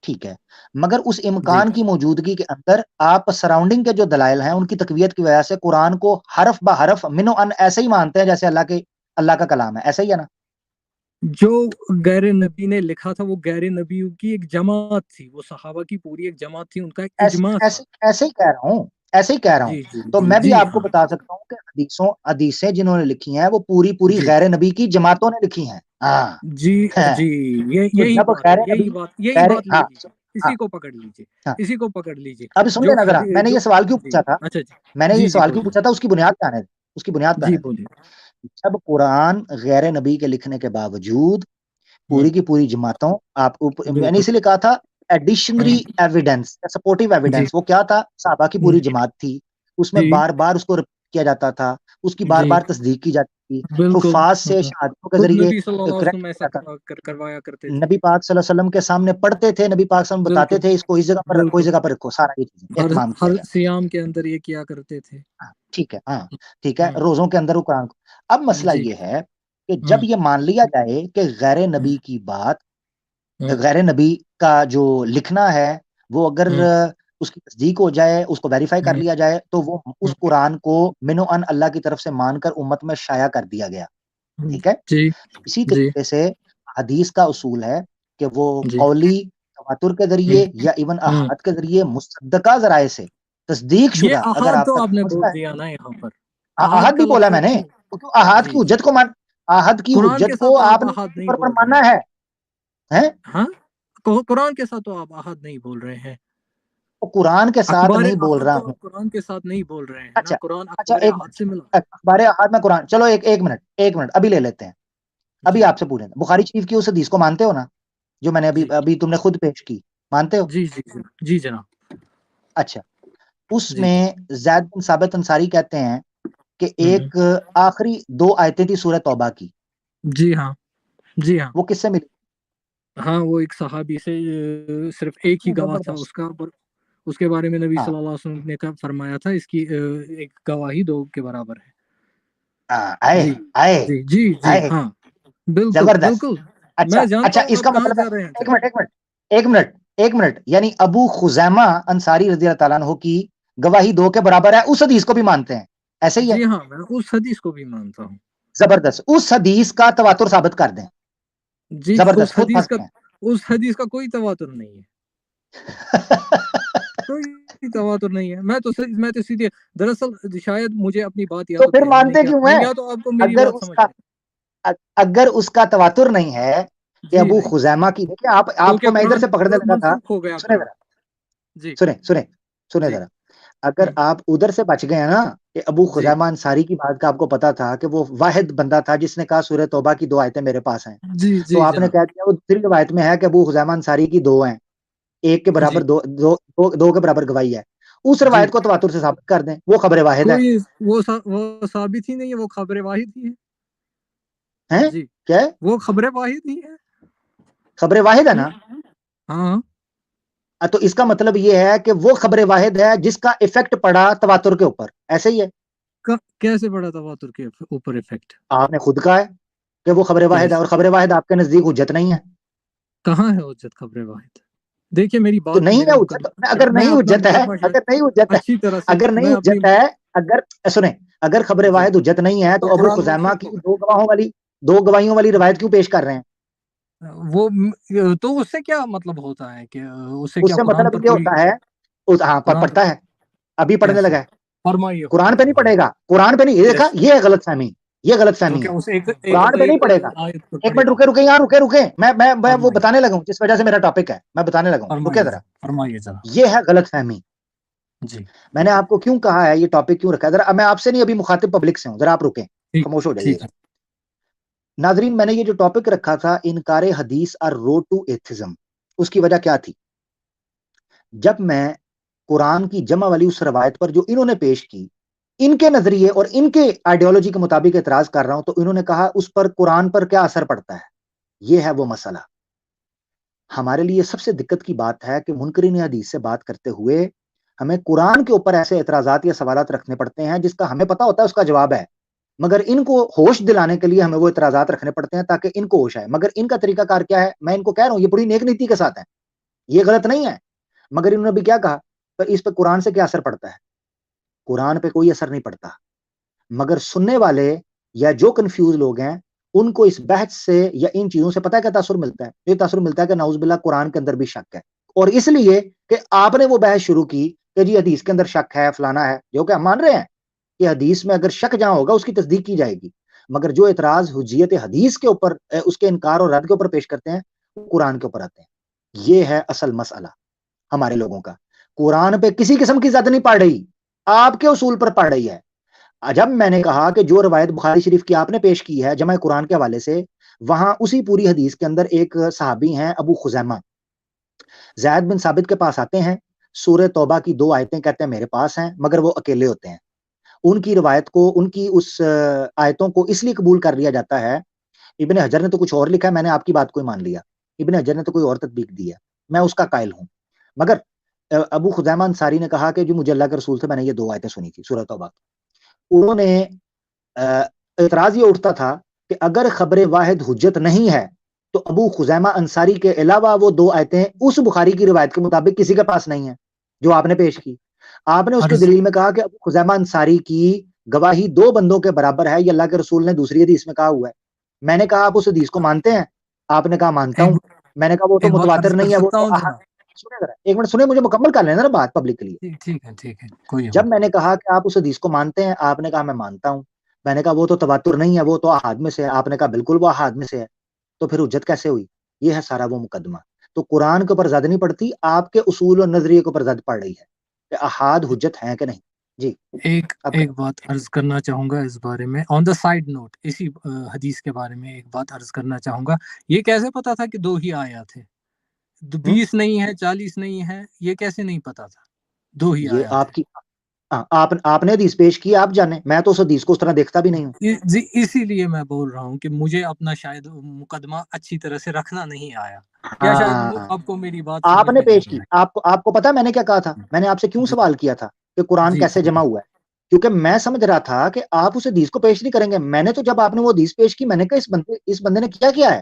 ٹھیک ہے، مگر اس امکان کی موجودگی کے اندر آپ سراؤنڈنگ کے جو دلائل ہیں ان کی تقویت کی وجہ سے قرآن کو حرف بہ حرف من و ان ایسے ہی مانتے ہیں جیسے اللہ کا کلام ہے، ایسا ہی ہے نا؟ جو غیر نبی نے لکھا تھا وہ غیر نبیوں کی ایک جماعت تھی، وہ صحابہ کی پوری ایک جماعت تھی، ان کا ایک اجماع تھا۔ ایسے ہی کہہ رہا ہوں، تو میں بھی آپ کو بتا سکتا ہوں کہ حدیثیں جنہوں نے لکھی ہیں وہ پوری غیر نبی کی جماعتوں نے لکھی ہیں۔ جی جی، یہی بات اسی کو پکڑ لیجیے۔ اب سمجھے نا ذرا، میں نے یہ سوال کیوں پوچھا تھا، اس کی بنیاد کیا ہے؟ اس کی بنیاد کیا ہے؟ جب قرآن غیر نبی کے لکھنے کے باوجود پوری کی پوری جماعتوں، آپ کو میں نے اسی لیے کہا تھا ایڈیشنری ایویڈنس، سپورٹیو ایویڈنس، وہ کیا تھا؟ صحابہ کی پوری جماعت تھی، اس میں بار بار اس کو ریپیٹ کیا جاتا تھا، اس کی بار بار تصدیق کی جاتی تھی، حفاظ سے شہادتوں کے ذریعے کروایا کرتے تھے، نبی پاک صلی اللہ علیہ وسلم کے سامنے پڑھتے تھے، نبی پاک صلی اللہ علیہ وسلم بتاتے تھے اس کو اس جگہ پر رکھو، اس جگہ پر رکھو، سارا یہ چیزیں اہتمام کیا گیا۔ سیام کے اندر یہ کیا کرتے تھے، ٹھیک ہے، ہاں ٹھیک ہے، روزوں کے اندر قرآن کو۔ اب مسئلہ یہ ہے کہ جب یہ مان لیا جائے کہ غیر نبی کی بات، غیر نبی کا جو لکھنا ہے وہ اگر اس کی تصدیق ہو جائے، اس کو ویریفائی کر لیا جائے، تو وہ اس قرآن کو من و ان اللہ کی طرف سے مان کر امت میں شائع کر دیا گیا، ٹھیک ہے۔ اسی طریقے سے حدیث کا اصول ہے کہ وہ قولی تواتر کے ذریعے یا ایون احاد کے ذریعے مصدقہ ذرائع سے تصدیق شدہ، اگر آپ تو آپ نے بول دیا نا یہاں پر احاد بھی بولا میں نے، احاد کی حجت کو احاد کی حجت کو آپ نے پر ماننا ہے۔ ہاں، قرآن کے ساتھ تو آپ احاد نہیں بول رہے ہیں، قرآن کے ساتھ نہیں بول رہا ہوں، قرآن کے ساتھ نہیں بول رہے ہیں۔ اچھا قرآن احاد سے ملا، اخبار احاد میں قرآن، چلو ایک منٹ ابھی لے لیتے ہیں، ابھی آپ سے پوچھیں، بخاری شریف کی اس حدیث کو مانتے ہو نا جو میں نے ابھی تم نے خود پیش کی، مانتے ہو؟ جی جناب۔ اچھا، اس میں زید بن ثابت انصاری کہتے ہیں کہ ایک آخری 2 آیتیں تھی سورہ توبہ کی، جی ہاں جی ہاں، وہ کس سے ملی؟ ہاں، وہ ایک صحابی سے صرف ایک ہی گواہ تھا اس کا، اس کے بارے میں نبی صلی اللہ علیہ وسلم نے فرمایا تھا اس کی ایک گواہی 2 کے برابر ہے۔ جی جی جی ہاں، بالکل بالکل۔ اچھا، اس کا مطلب ایک منٹ ایک منٹ یعنی ابو خزیمہ انصاری رضی اللہ تعالیٰ عنہ کی گواہی 2 کے برابر ہے، اس حدیث کو بھی مانتے ہیں، ایسے ہی ہے؟ جی ہاں، میں اس حدیث کو بھی مانتا ہوں. زبردست. اس حدیث کا تواتر ثابت کر دیں. جی زبردست. خود پھنس گئے. اس حدیث کا کوئی تواتر نہیں ہے. کوئی تواتر نہیں ہے. میں تو سیدھے دراصل شاید مجھے اپنی بات یا تو پھر مانتے کیوں ہیں؟ یا تو آپ کو میری بات سمجھ اگر اس کا تواتر نہیں ہے کہ ابو خزیمہ کی، دیکھیں آپ کو میں ادھر سے پکڑنے لگا تھا. سنیں ذرا. اگر آپ ادھر سے بچ گئے نا کہ ابو خزیمہ انصاری کی بات کا آپ کو پتا تھا کہ وہ واحد بندہ تھا جس نے کہا سورہ توبہ کی 2 آیتیں میرے پاس ہیں، تو آپ نے کہا کہ وہ دوسری روایت میں ہے کہ ابو خزیمہ انصاری کی 2 ہیں، 1 کے برابر 2 کے برابر گواہی ہے. اس روایت کو تواتر سے ثابت کر دیں، وہ خبر واحد ہے. وہ ثابت ہی نہیں ہے، وہ خبر واحد ہی ہے. جی کیا ہے؟ وہ خبر واحد ہی ہے. خبر واحد ہے نا؟ ہاں. تو اس کا مطلب یہ ہے کہ وہ خبر واحد ہے جس کا ایفیکٹ پڑا تواتر کے اوپر، ایسے ہی ہے؟ کیسے پڑا تواتر کے اوپر ایفیکٹ؟ آپ نے خود کہا ہے کہ وہ خبر واحد ہے، اور خبر واحد آپ کے نزدیک حجت نہیں ہے. کہاں ہے حجت خبر واحد؟ دیکھیے میری بات تو نہیں ہے حجت. اگر نہیں حجت ہے، سنیں، اگر خبر واحد حجت نہیں ہے تو ابو خزیمہ کی 2 گواہیوں والی روایت کیوں پیش کر رہے ہیں؟ وہ تو اس سے کیا مطلب ہوتا ہے کہ اس سے مطلب یہ ہوتا ہے، ہاں پڑھتا ہے، ابھی پڑھنے لگا ہے. فرمائیے. قرآن پہ نہیں پڑھے گا، قرآن پہ نہیں. دیکھا، یہ غلط فہمی ہے. قرآن پہ نہیں پڑھے گا. ایک منٹ رکے یہاں رکے. میں وہ بتانے لگا ہوں جس وجہ سے میرا ٹاپک ہے، میں بتانے لگا ہوں. رکے ذرا. یہ ہے غلط فہمی. جی میں نے آپ کو کیوں کہا ہے یہ ٹاپک کیوں رکھا ہے؟ ذرا میں آپ سے نہیں، ابھی مخاطب پبلک سے ہوں، ذرا آپ رکیں، خاموش ہو جائیے. ناظرین، میں نے یہ جو ٹاپک رکھا تھا انکار حدیث اور روڈ ٹو ایتھزم، اس کی وجہ کیا تھی؟ جب میں قرآن کی جمع والی اس روایت پر جو انہوں نے پیش کی، ان کے نظریے اور ان کے آئیڈیالوجی کے مطابق اعتراض کر رہا ہوں، تو انہوں نے کہا اس پر قرآن پر کیا اثر پڑتا ہے. یہ ہے وہ مسئلہ. ہمارے لیے سب سے دقت کی بات ہے کہ منکرین حدیث سے بات کرتے ہوئے ہمیں قرآن کے اوپر ایسے اعتراضات یا سوالات رکھنے پڑتے ہیں جس کا ہمیں پتا ہوتا ہے اس کا جواب ہے، مگر ان کو ہوش دلانے کے لیے ہمیں وہ اعتراضات رکھنے پڑتے ہیں تاکہ ان کو ہوش آئے. مگر ان کا طریقہ کار کیا ہے؟ میں ان کو کہہ رہا ہوں، یہ بڑی نیک نیتی کے ساتھ ہے، یہ غلط نہیں ہے، مگر انہوں نے بھی کیا کہا؟ تو اس پہ قرآن سے کیا اثر پڑتا ہے؟ قرآن پہ کوئی اثر نہیں پڑتا. مگر سننے والے یا جو کنفیوز لوگ ہیں ان کو اس بحث سے یا ان چیزوں سے پتہ ہے کیا تاثر ملتا ہے؟ یہ تاثر ملتا ہے کہ نعوذ باللہ قرآن کے اندر بھی شک ہے، اور اس لیے کہ آپ نے وہ بحث شروع کی کہ جی حدیث کے اندر شک ہے، فلانا ہے، جو کہ ہم مان رہے ہیں کہ حدیث میں اگر شک جہاں ہوگا اس کی تصدیق کی جائے گی. مگر جو اعتراض حجیت حدیث کے اوپر، اس کے انکار اور رد کے اوپر پیش کرتے ہیں، وہ قرآن کے اوپر آتے ہیں. یہ ہے اصل مسئلہ ہمارے لوگوں کا. قرآن پہ کسی قسم کی زد نہیں پڑ رہی، آپ کے اصول پر پڑ رہی ہے. جب میں نے کہا کہ جو روایت بخاری شریف کی آپ نے پیش کی ہے جمع قرآن کے حوالے سے، وہاں اسی پوری حدیث کے اندر ایک صحابی ہیں ابو خزیمہ، زید بن ثابت کے پاس آتے ہیں، سورہ توبہ کی 2 آیتیں کہتے ہیں میرے پاس ہیں، مگر وہ اکیلے ہوتے ہیں. ان کی روایت کو، ان کی اس آیتوں کو اس لیے قبول کر لیا جاتا ہے. ابن حجر نے تو کچھ اور لکھا ہے، میں نے آپ کی بات کو ہی مان لیا. ابن حجر نے تو کوئی اور تطبیق دی ہے، میں اس کا قائل ہوں. مگر ابو خزیمہ انصاری نے کہا کہ جو مجھے اللہ کے رسول سے میں نے یہ 2 آیتیں سنی تھی سورہ توبہ. انہوں نے اعتراض یہ اٹھتا تھا کہ اگر خبر واحد حجت نہیں ہے تو ابو خزیمہ انصاری کے علاوہ وہ 2 آیتیں اس بخاری کی روایت کے مطابق کسی کے پاس نہیں ہیں جو آپ نے پیش کی. آپ نے اس کے دلیل میں کہا کہ ابو خزیمہ انصاری کی گواہی 2 بندوں کے برابر ہے، یہ اللہ کے رسول نے دوسری حدیث میں کہا ہوا ہے. میں نے کہا آپ اس حدیث کو مانتے ہیں؟ آپ نے کہا مانتا ہوں. میں نے کہا وہ تو متواتر نہیں ہے، وہ تو ایک منٹ سنیں، مجھے مکمل کر لینا نا بات پبلک کے لیے. ٹھیک ہے. جب میں نے کہا کہ آپ اس حدیث کو مانتے ہیں، آپ نے کہا میں مانتا ہوں. میں نے کہا وہ تو تواتر نہیں ہے، وہ تو احاد میں سے ہے. آپ نے کہا بالکل وہ احاد میں سے ہے. تو پھر حجت کیسے ہوئی؟ یہ ہے سارا وہ مقدمہ. تو قرآن کے اوپر زد نہیں پڑتی، آپ کے اصول اور نظریے کے اوپر زد پڑ رہی ہے کہ احاد حجت ہیں کہ نہیں. جی ایک بات عرض کرنا چاہوں گا اس بارے میں، آن دا سائڈ نوٹ، اسی حدیث کے بارے میں ایک بات عرض کرنا چاہوں گا. یہ کیسے پتا تھا کہ 2 ہی آیات تھے؟ 20 نہیں ہے، 40 نہیں ہے، یہ کیسے نہیں پتا تھا؟ 2 ہی یہ آپ کی آپ نے حدیث پیش کی، آپ جانے، میں تو اس حدیث کو اس طرح دیکھتا بھی نہیں ہوں. جی اسی لیے میں بول رہا ہوں کہ مجھے اپنا شاید مقدمہ اچھی طرح سے رکھنا نہیں آیا. کیا شاید آپ کو میری بات آپ نے پیش کی، آپ کو پتا میں نے کیا کہا تھا؟ میں نے آپ سے کیوں سوال کیا تھا کہ قرآن کیسے جمع ہوا ہے؟ کیونکہ میں سمجھ رہا تھا کہ آپ اس حدیث کو پیش نہیں کریں گے. میں نے تو جب آپ نے وہ حدیث پیش کی، میں نے کہا اس بندے نے کیا ہے.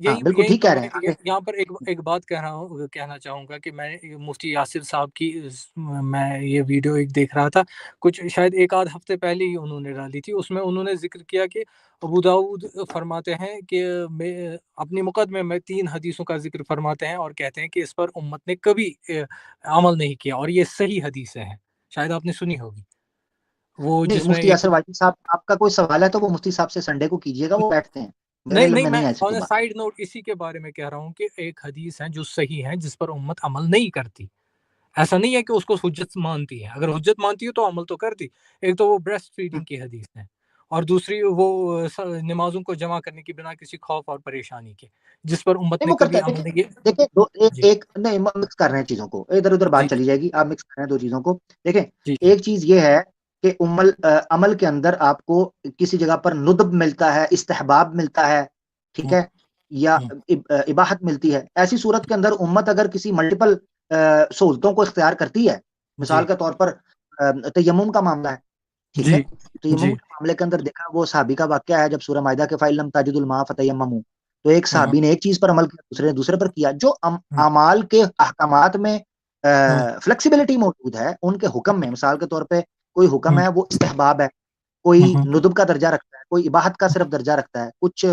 بالکل یہی ٹھیک تو کہہ میں رہے ہیں. یہاں پر ایک بات کہنا چاہوں گا کہ میں مفتی یاسر صاحب کی میں یہ ویڈیو ایک دیکھ رہا تھا، کچھ شاید ایک آدھ ہفتے پہلے ہی انہوں نے ڈالی تھی، اس میں انہوں نے ذکر کیا کہ ابو داؤد فرماتے ہیں کہ اپنی مقدمے میں 3 حدیثوں کا ذکر فرماتے ہیں اور کہتے ہیں کہ اس پر امت نے کبھی عمل نہیں کیا، اور یہ صحیح حدیثیں ہیں، شاید آپ نے سنی ہوگی وہ نہیں جس میں مفتی یاسر واجد صاحب آپ کا کوئی سوال ہے تو وہ مفتی صاحب سے سنڈے کو کیجیے گا، وہ بیٹھتے ہیں، میرے علم نہیں میں میں نہیں ہے ایسی آن کوئی اے بات. سائڈ نوٹ اسی کے بارے میں کہہ رہا ہوں کہ ایک حدیث ہے جو صحیح ہے جس پر امت عمل نہیں کرتی، ایسا نہیں ہے کہ اس کو حجت مانتی ہے، اگر حجت مانتی ہو تو عمل تو کرتی. ایک تو وہ بریسٹ فیڈنگ کی حدیث ہے، اور دوسری وہ نمازوں کو جمع کرنے کی بنا کسی خوف اور پریشانی کے، جس پر امت نہیں نے وہ کرتا کبھی ہے. عمل نہیں کیا. دیکھیں جی ایک نہیں مکس کر رہے ہیں چیزوں کو، ادھر ادھر جی بات چلی جائے گی، آپ مکس کر رہے ہیں 2 چیزوں کو. دیکھیں جی ایک چیز یہ ہے کہ عمل کے اندر آپ کو کسی جگہ پر ندب ملتا ہے، استحباب ملتا ہے، ٹھیک ہے، یا اباحت ملتی ہے. ایسی صورت کے اندر امت اگر کسی ملٹیپل سہولتوں کو اختیار کرتی ہے، مثال کے طور پر تیمم کا معاملہ ہے، ٹھیک ہے، جی تیمم جی کے معاملے کے اندر دیکھا وہ صحابی کا واقعہ ہے جب سورہ مائدہ کے فَإِن لَمْ تَجِدُوا الْمَاءَ فَتَيَمَّمُوا، تو ایک صحابی نے ایک چیز پر عمل کیا، دوسرے نے دوسرے پر کیا. جو اعمال کے احکامات میں فلیکسیبلٹی موجود ہے ان کے حکم میں، مثال کے طور پہ کوئی حکم ہے وہ استحباب ہے، کوئی ندب کا درجہ رکھتا ہے، کوئی اباحت کا صرف درجہ رکھتا ہے، کچھ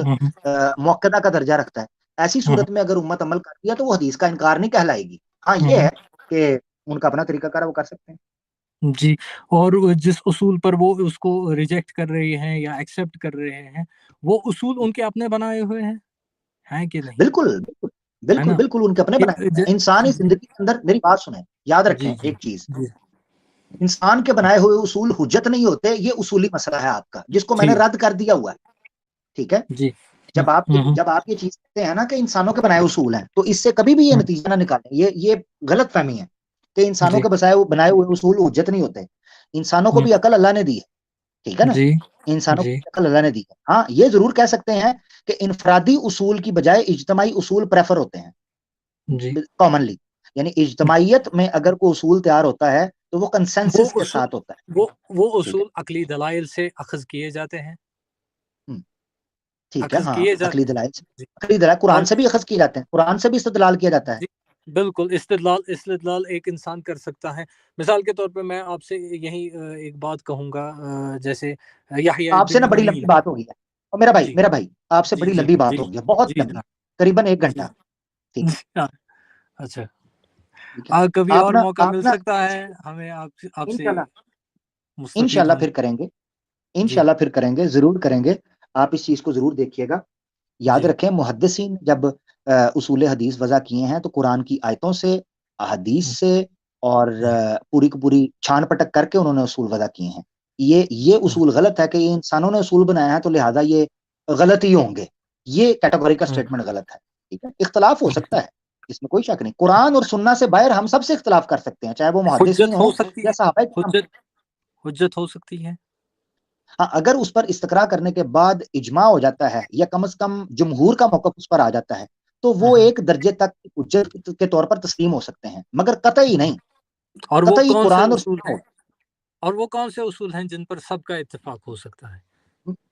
موقدہ کا درجہ رکھتا ہے. ایسی صورت میں اگر امت عمل کرتی ہے تو وہ حدیث کا انکار نہیں کہلائے گی. ہاں یہ ہے کہ ان کا اپنا طریقہ کار ہے، وہ کر سکتے ہیں. جی، اور جس اصول پر وہ اس کو ریجیکٹ کر رہے ہیں یا ایکسیپٹ کر رہے ہیں، وہ اصول ان کے اپنے بنائے ہوئے ہیں کہ نہیں، بالکل بالکل ہے بالکل نا؟ بالکل ان کے اپنے بنائے ہوئے ہیں. انسانی زندگی کے اندر میری بات سنیں، یاد رکھیں جی جی ایک چیز، جی انسان کے بنائے ہوئے اصول حجت نہیں ہوتے. یہ اصولی مسئلہ ہے آپ کا جس کو میں نے جی رد کر دیا ہوا ہے، ٹھیک ہے. جی جب آپ یہ چیز کہتے ہیں نا کہ انسانوں کے بنائے اصول ہیں، تو اس سے کبھی بھی یہ نتیجہ نہ نکالیں، یہ غلط فہمی ہے کہ انسانوں جی کے بنائے ہوئے اصول حجت نہیں ہوتے. انسانوں کو بھی عقل اللہ نے دی ہے، ٹھیک ہے نا، جی انسانوں کو جی بھی عقل اللہ نے دی ہے. ہاں یہ ضرور کہہ سکتے ہیں کہ انفرادی اصول کی بجائے اجتماعی اصول پریفر ہوتے جی ہیں کامنلی. یعنی اجتماعیت میں اگر کوئی اصول تیار ہوتا ہے تو وہ وہ کنسنسس کے اصول ساتھ ہوتا ہے، وہ ٹھیک اصول عقلی دلائل سے اخذ کیے جاتے ہیں، ہے. ٹھیک ہے، اخذ ہاں کیے عقلی جاتے ہیں. دلائل سے، جی، عقلی دلائل اور قرآن سے بھی اخذ کیے جاتے ہیں، قرآن سے بھی استدلال کیا جاتا ہے. جی بالکل استدلال ایک انسان کر سکتا ہے. مثال کے طور پہ میں آپ سے یہی ایک بات کہوں گا، جیسے یحییٰ آپ سے بن نا بڑی معین لمبی ہے. بات ہوگی ہے، اور میرا جی بھائی آپ سے جی بڑی جی لمبی بات جی ہوگی ہے، بہت جی لمبی، جناب. قریباً 1 جی گھنٹہ. ٹھیک ہے، ہاں، اچھا، ٹھیک ہے. کبھی آپ اور نا موقع آپ مل نا سکتا ہے ہمیں آپ سے انشاءاللہ مستفید انشاءاللہ ہونے. پھر کریں گے، جی انشاءاللہ پھر کریں گے، ضرور کریں گے. آپ اس چیز کو ضرور دیکھیے گا. یاد جی رکھیں محدثین جب اصول حدیث وضع کیے ہیں تو قرآن کی آیتوں سے، احادیث سے، اور پوری کی پوری چھان پٹک کر کے انہوں نے اصول وضع کیے ہیں. یہ اصول غلط ہے کہ یہ انسانوں نے اصول بنایا ہے تو لہٰذا یہ غلط ہی ہوں گے. یہ کیٹیگوری کا سٹیٹمنٹ غلط ہے. ٹھیک ہے، اختلاف ہو سکتا ہے، اس میں کوئی شک نہیں. قرآن اور سنہ سے باہر ہم سب سے اختلاف کر سکتے ہیں، چاہے وہ محدثین حجت ہوں ہو سکتی یا ہے، صحابہ کرام. حجت ہو سکتی ہے. ہاں اگر اس پر استقرا کرنے کے بعد اجماع ہو جاتا ہے یا کم از کم جمہور کا موقف اس پر آ جاتا ہے تو وہ ایک درجے تک حجت کے طور پر تسلیم ہو سکتے ہیں، مگر قطعی نہیں. اور وہ قطعی کون سے قرآن اور اصول سنہ ہیں، ہو. اور وہ کون سے اصول ہیں جن پر سب کا اتفاق ہو سکتا ہے؟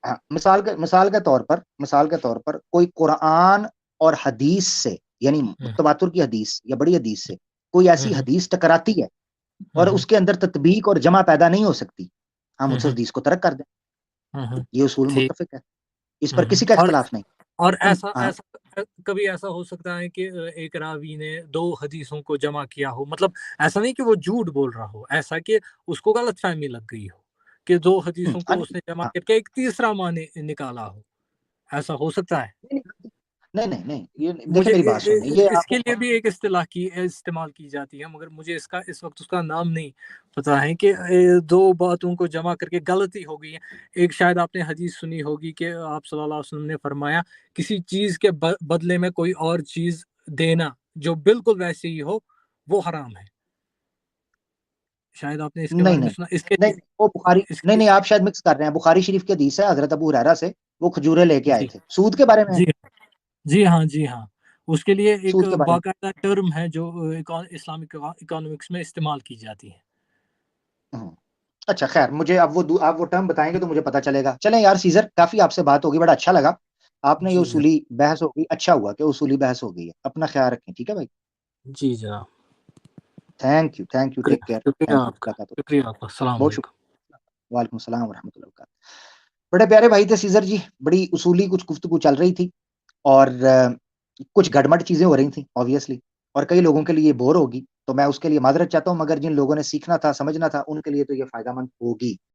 ہاں، مثال کے طور پر کوئی قرآن اور حدیث سے، یعنی تواتر کی حدیث یا بڑی حدیث سے کوئی ایسی حدیث ٹکراتی ہے اور اس کے اندر تطبیق اور جمع پیدا نہیں ہو سکتی، ہم اس حدیث کو ترک کر دیں. یہ اصول ٹھیک. متفق ہے، اس پر کسی کا اختلاف نہیں. اور ایسا ہاں کبھی ایسا ہو سکتا ہے کہ ایک راوی نے 2 حدیثوں کو جمع کیا ہو، مطلب ایسا نہیں کہ وہ جھوٹ بول رہا ہو، ایسا کہ اس کو غلط فہمی لگ گئی ہو کہ 2 حدیثوں کو اس نے جمع کر کے ایک تیسرا معنی نکالا ہو، ایسا ہو سکتا ہے؟ نہیں یہ دیکھیں مجھے میری بات سنیں، یہ اس کے آپ لیے بھی ایک اصطلاح کی استعمال کی جاتی ہے، مگر مجھے اس وقت اس کا نام نہیں پتا ہے، کہ 2 باتوں کو جمع کر کے غلطی ہو گئی ہے. ایک شاید آپ نے حدیث سنی ہوگی کہ آپ صلی اللہ علیہ وسلم نے فرمایا کسی چیز کے بدلے میں کوئی اور چیز دینا جو بالکل ویسے ہی ہو وہ حرام ہے. شاید آپ نے اس کے نہیں بارے میں نہیں سنا. اس کے نہیں وہ بخاری، اس نہیں کے آپ شاید مکس کر رہے ہیں. بخاری شریف کی حدیث ہے حضرت ابو ہریرہ سے، وہ کھجورے لے کے آئے جی تھے. سود کے بارے میں، جی جی ہاں اس کے لیے ایک سود کے بارے میں. باقاعدہ ٹرم ہے جو اسلامک اکانومکس میں استعمال کی جاتی ہے. اچھا خیر، مجھے اب وہ ٹرم بتائیں گے تو مجھے پتا چلے گا. چلیں یار سیزر، کافی آپ سے بات ہوگی، بڑا اچھا لگا. آپ نے یہ اصولی بحث ہو گئی، اچھا ہوا کہ اصولی بحث ہو گئی ہے. اپنا خیال رکھیں، ٹھیک ہے بھائی. جی جناب، تھینک یو ٹیک کیئر. شکریہ آپ کا، شکریہ آپ کا. السلام بہت علیکم. شکریہ. وعلیکم السلام ورحمۃ اللہ وبرکاتہ. بڑے پیارے بھائی تھے سیزر جی، بڑی اصولی کچھ گفتگو چل رہی تھی اور کچھ گڑمٹ چیزیں ہو رہی تھیں آبویسلی، اور کئی لوگوں کے لیے بور ہوگی، تو میں اس کے لیے معذرت چاہتا ہوں، مگر جن لوگوں نے سیکھنا تھا، سمجھنا تھا، ان کے لیے تو یہ فائدہ مند ہوگی.